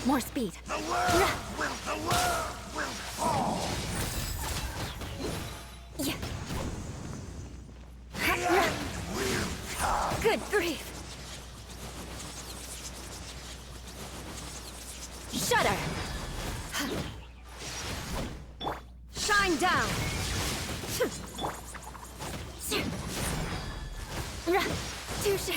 More speed. the world will fall. Yeah. The end will come. Good grief. Shudder. Shine down. Touche.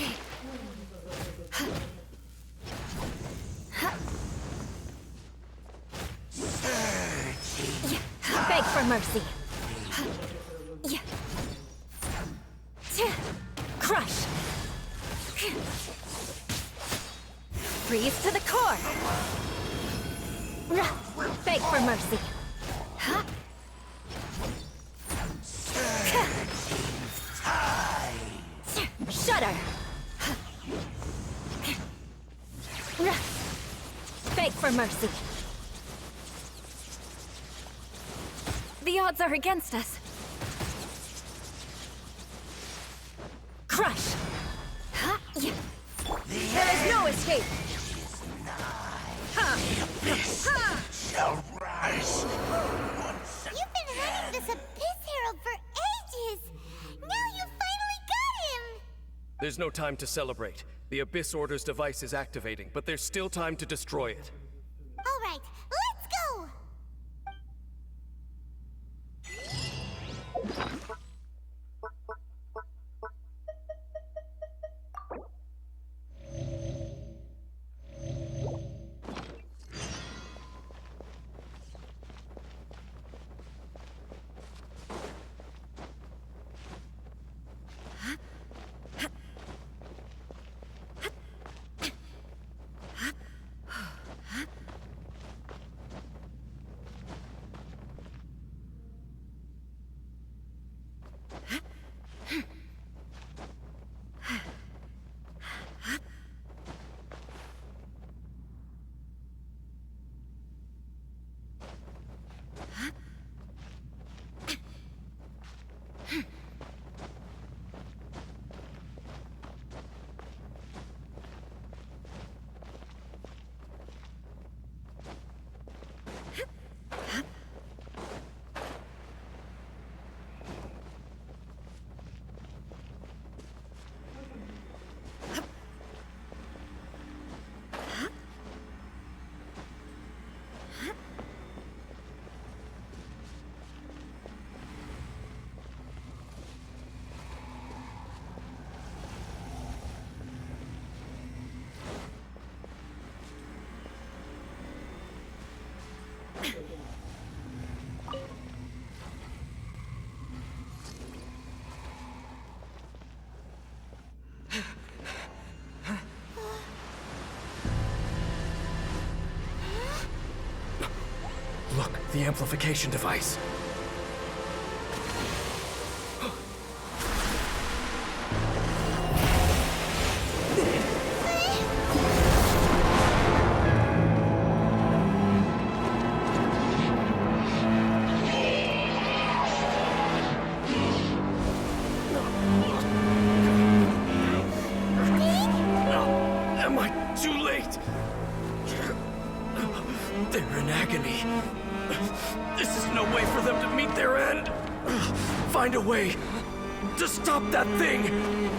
Beg for mercy. Crush. Freeze to the core. Beg for mercy. Shudder. Beg for mercy. The odds are against us. Crush. There is no escape. Shall rise once You've been hunting this Abyss Herald for ages! Now you finally got him! There's no time to celebrate. The Abyss Order's device is activating, but there's still time to destroy it. Alright, let's go! the amplification device. Am I too late? They're in agony. This is no way for them to meet their end. Find a way to stop that thing.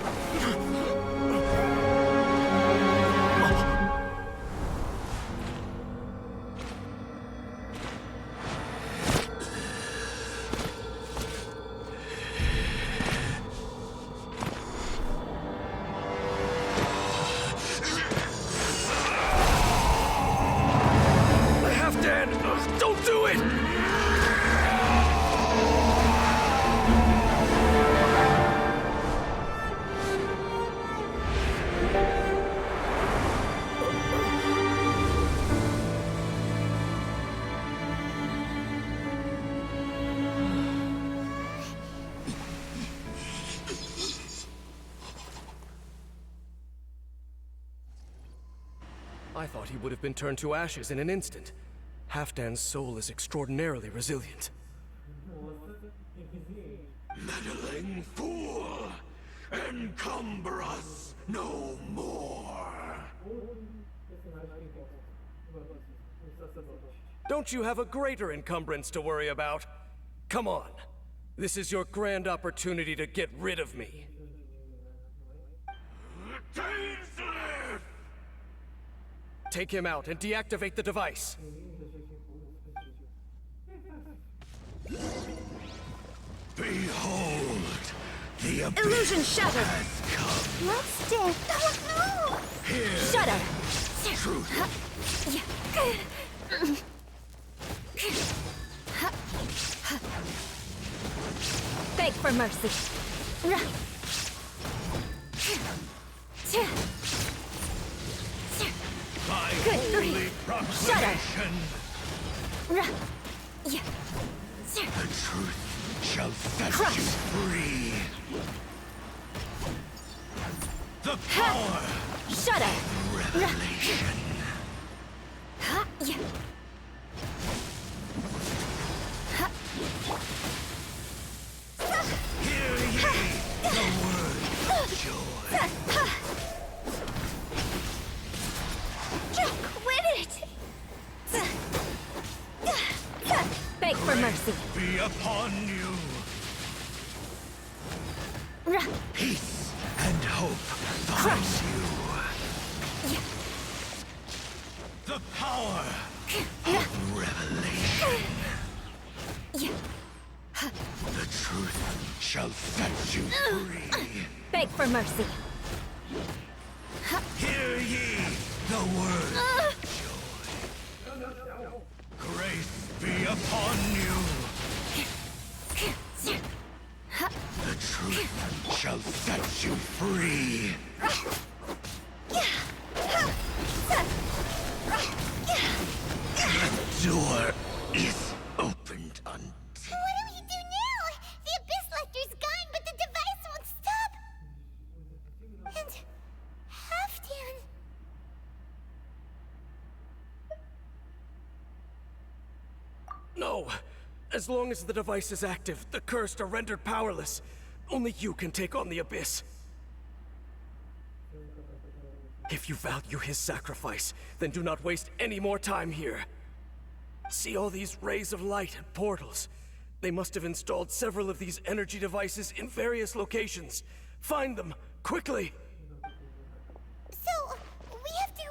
Don't do it! I thought he would have been turned to ashes in an instant. Halfdan's soul is extraordinarily resilient. Meddling fool! Encumber us no more! Don't you have a greater encumbrance to worry about? Come on. This is your grand opportunity to get rid of me. Dainsleif! Take him out and deactivate the device. Behold, the abyss Illusion shattered! has come. What's this? Oh, no! Here, Shudder! truth Beg for mercy. by Good holy grief. proclamation. The truth shall set Crush. you free. The power Shudder! revelation. Hear ye the word of joy. Quit it! Beg for mercy. Be upon you. Peace and hope finds you. The power of revelation. The truth shall set you free. Beg for mercy. Hear ye the word of joy. Grace be upon you. The truth shall set you free. The door is opened unto What do we do now? The Abyss Lecter's gone, but the device won't stop. And Halfdan. No! As long as the device is active, the cursed are rendered powerless. Only you can take on the Abyss. If you value his sacrifice, then do not waste any more time here. See all these rays of light and portals? They must have installed several of these energy devices in various locations. Find them, quickly! So, we have to...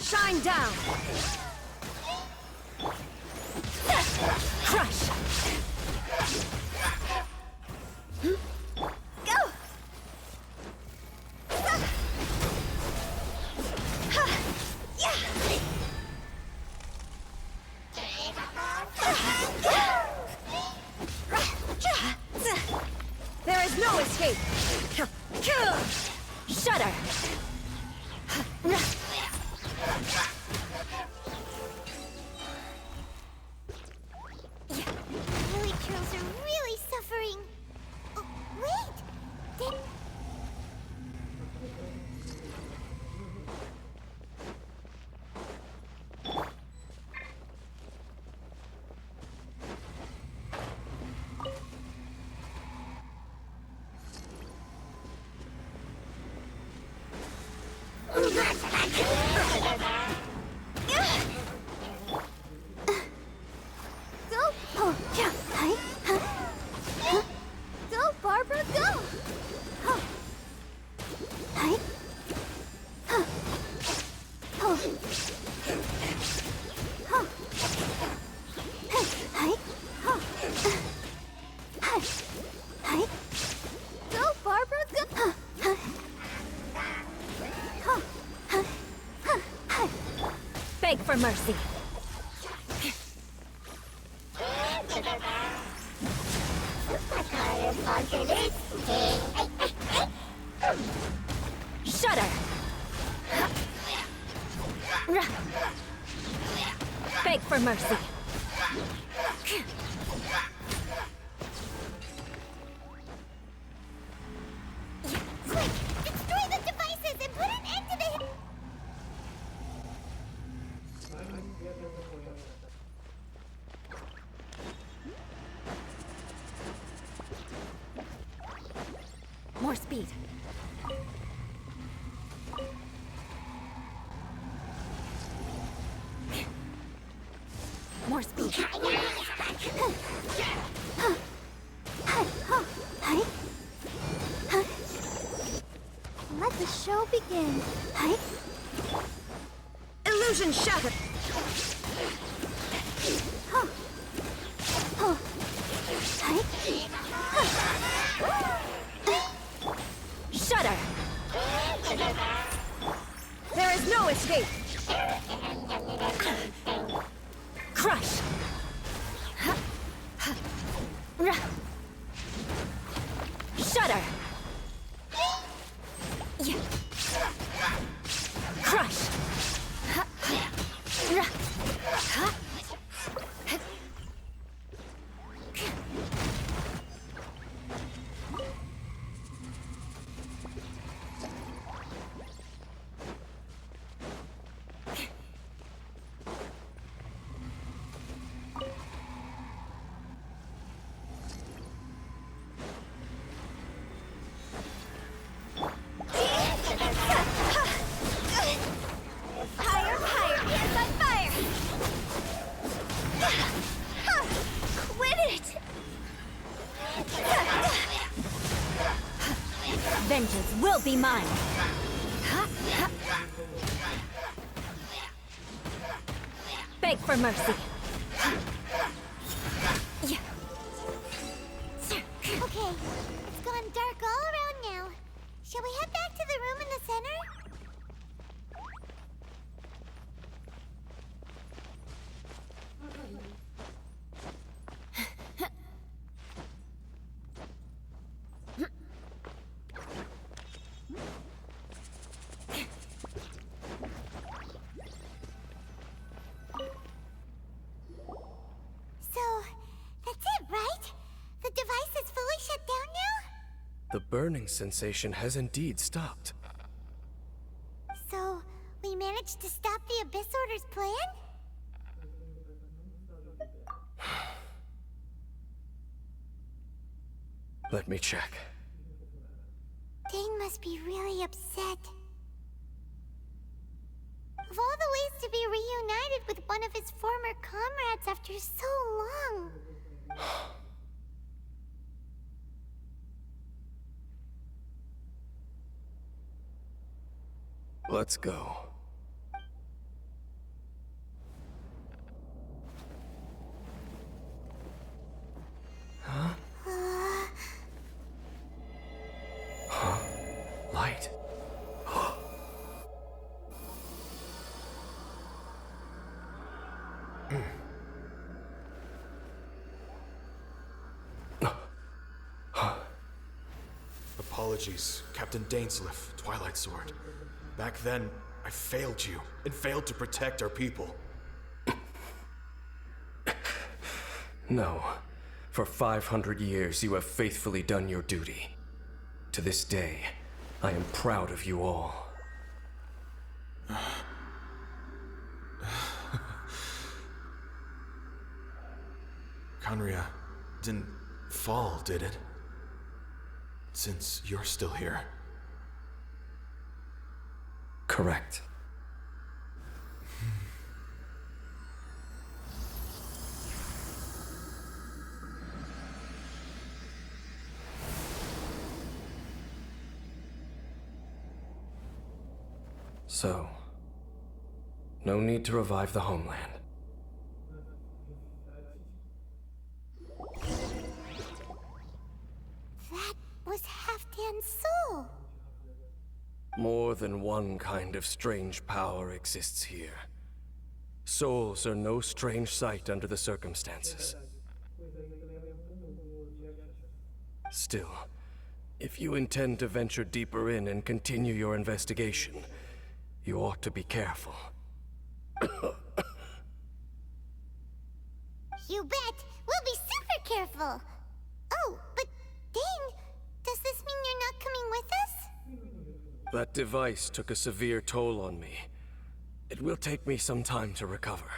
Shine down! Crush! Go! There is no escape! Shudder! Hilichurls are really suffering. Oh, wait! Did... Go, Barbara, go! Go, Barbara, go! Beg for mercy! Shudder! Beg for mercy! Quick! Destroy the devices and put an end to the... More speed. More speed. Let the show begin. Illusion shattered. Shudder. There is no escape. Crush. Shudder. Crush. Vengeance will be mine. Beg for mercy. Okay, it's gone dark all around now. Shall we head back to the room in the center? The burning sensation has indeed stopped. So, we managed to stop the Abyss Order's plan? Let me check. Dane must be really upset. Of all the ways to be reunited with one of his former comrades after so long. Let's go. Huh? Huh? Light. Apologies, Captain Dainsleif, Twilight Sword. Back then, I failed you, and failed to protect our people. No. For 500 years, you have faithfully done your duty. To this day, I am proud of you all. Khaenri'ah didn't fall, did it? Since you're still here. Correct. So, no need to revive the homeland. That was Halfdan's soul. More than one kind of strange power exists here. Souls are no strange sight under the circumstances. Still, if you intend to venture deeper in and continue your investigation, you ought to be careful. You bet! We'll be super careful! Oh, but Dane, does this mean you're not coming with us? That device took a severe toll on me. It will take me some time to recover.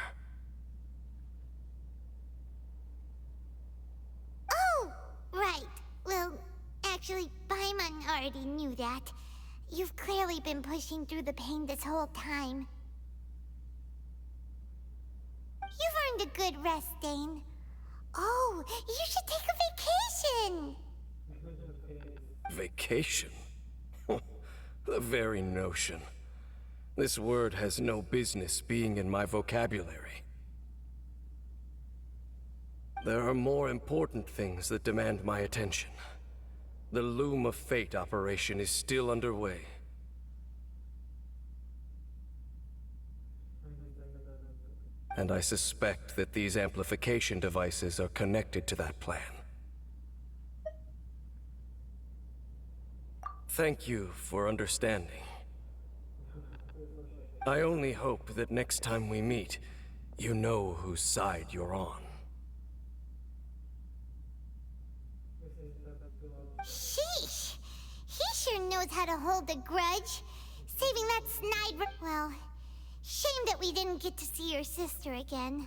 Oh, right. Well, actually, Paimon already knew that. You've clearly been pushing through the pain this whole time. You've earned a good rest, Dane. Oh, you should take a vacation! Vacation? The very notion. This word has no business being in my vocabulary. There are more important things that demand my attention. The Loom of Fate operation is still underway. And I suspect that these amplification devices are connected to that plan. Thank you for understanding. I only hope that next time we meet, you know whose side you're on. Sheesh! He sure knows how to hold a grudge. Saving that snide... Well, shame that we didn't get to see your sister again.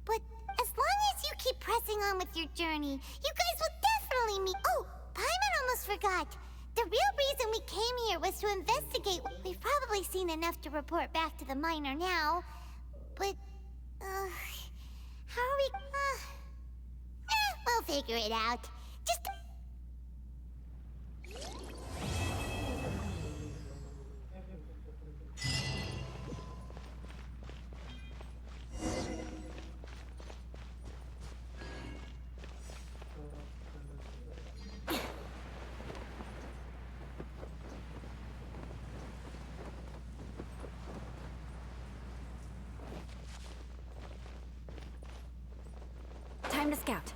But as long as you keep pressing on with your journey, you guys will definitely meet... Oh, Paimon almost forgot. The real reason we came here was to investigate. We've probably seen enough to report back to the miner now. But, how are we... we'll figure it out. Just... Time to scout.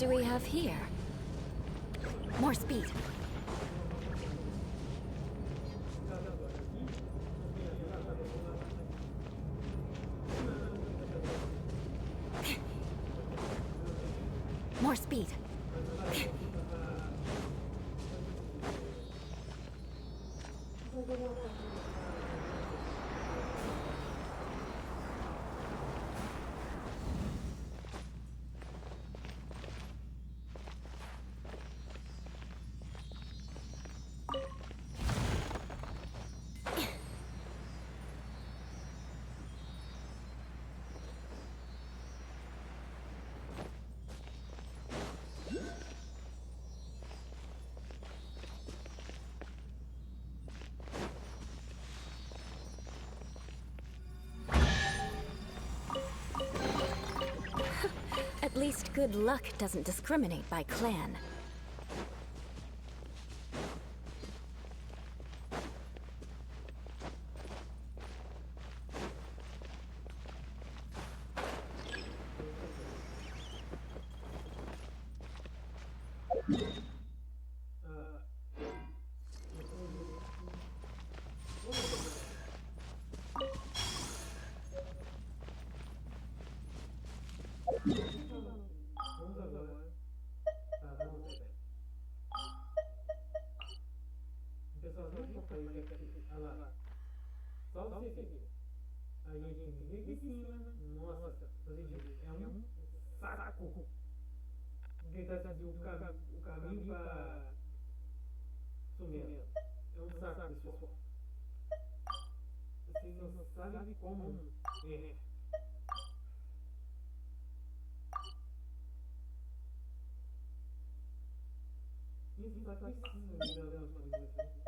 do we have here? More speed. More speed. At least good luck doesn't discriminate by clan. Só você ver. Aí a gente vê de cima. Nossa, é um saco. Quem tá fazendo o caminho pra sumir. É um saco, pessoal. Vocês não sabem como é. Isso tá precisando de algumas coisas assim.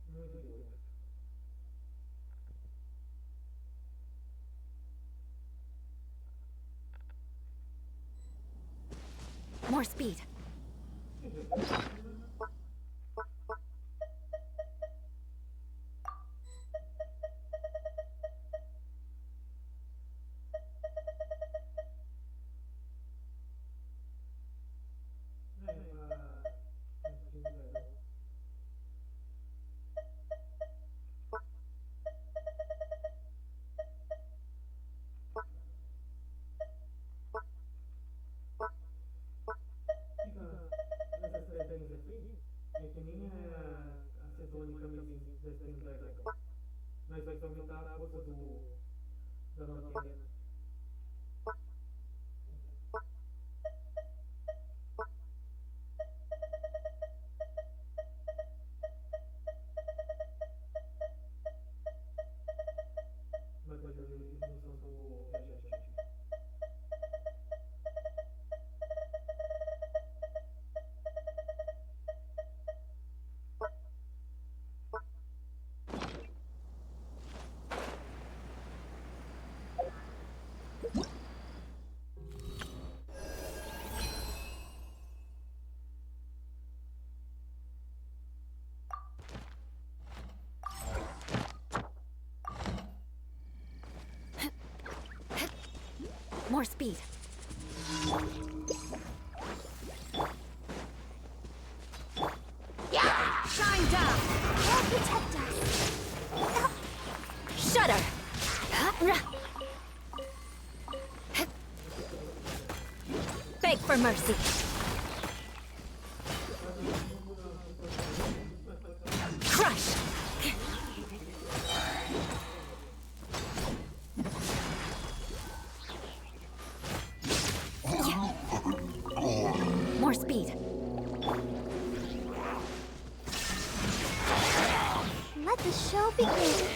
Muito doido. More speed. É que nem a cetônica mesmo da estranha dragão. Mas vai aumentar a força da lanterna. Mas vai fazer a ilusão do viajante. More speed. Shine down! They'll protect us. Shudder! Beg for mercy. Crush! More speed. Let the show begin.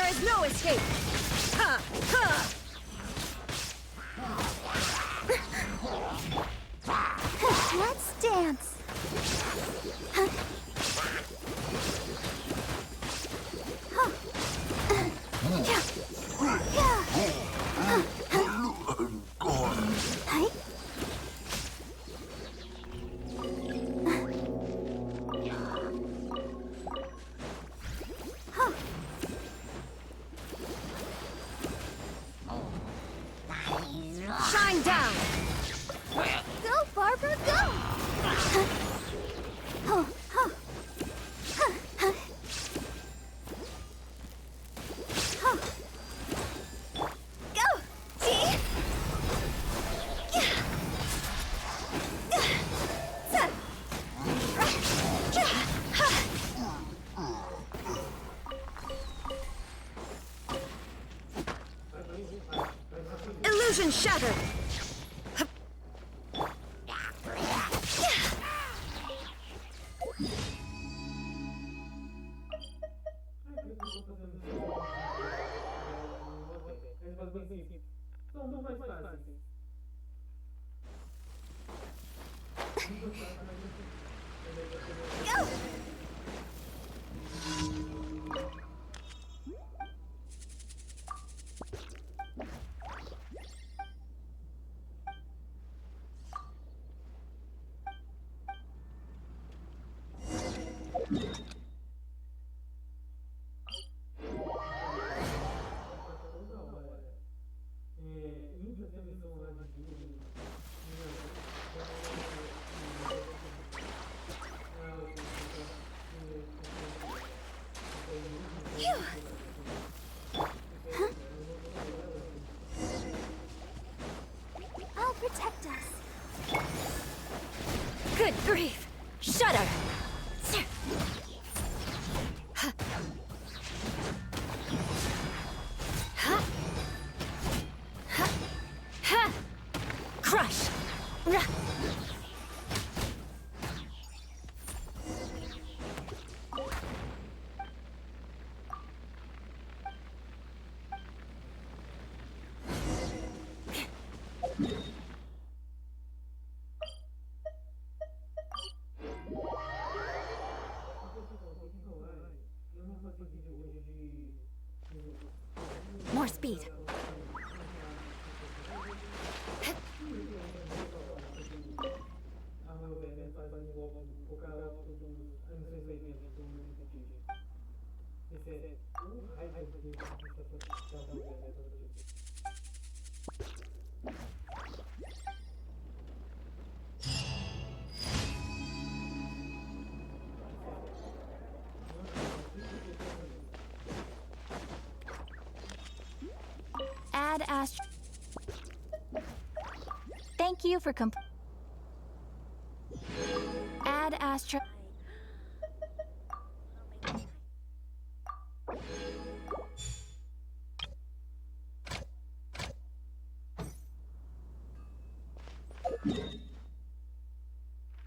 is no escape! Ha! Ha! Let's dance. Shine down! Go, Barbara, go! Go, T! Illusion shattered! São muito mais fáceis. Go! I'll protect us. Good grief! Shudder! Crush! More speed. A meu ver, faz o caráter dos anos 80 do mundo detetive. Esse é o raiva de Add Astro. Thank you for Add Astro.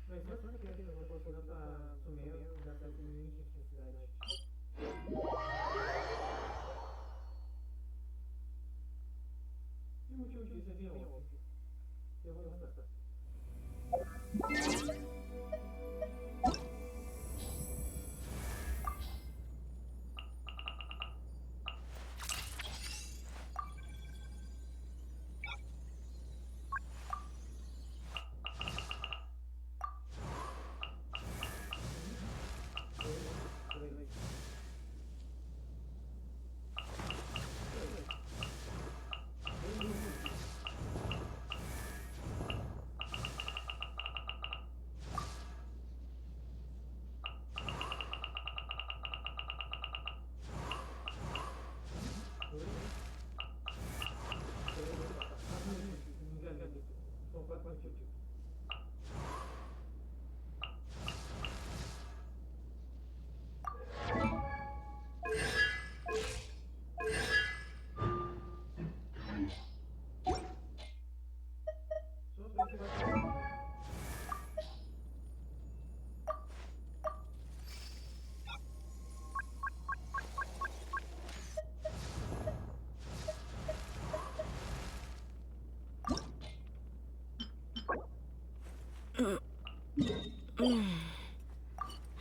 Mas só que eu não posso jogar pra Sumer, já tá com muita necessidade. E o motivo disso é bem óbvio. Eu vou mostrar.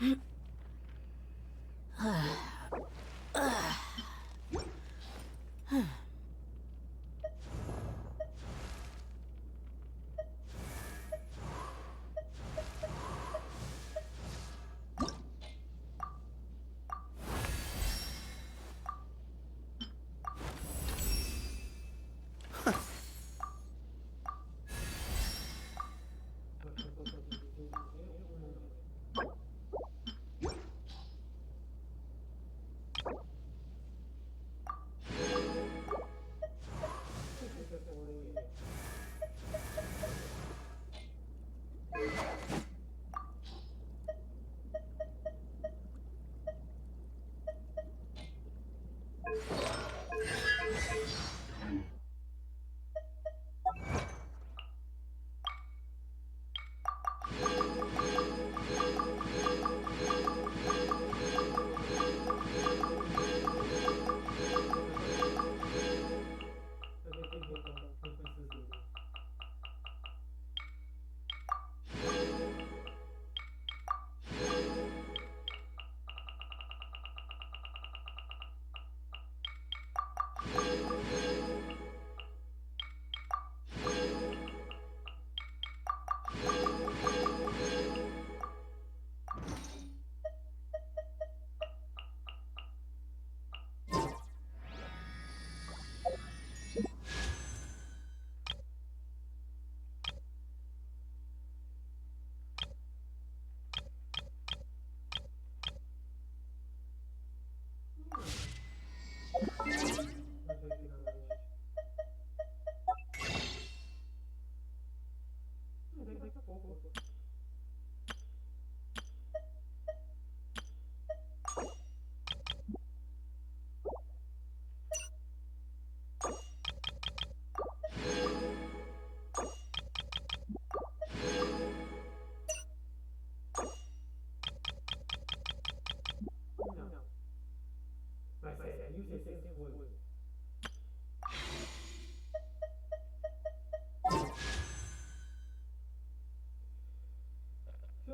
Se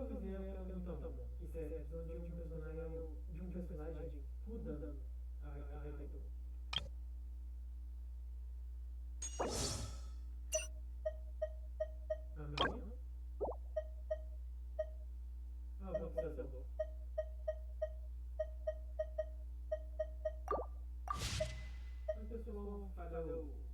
eu fizer então, isso é visão de um personagem mudando a aventura. A minha? Ah, o boxeador. A pessoa faz o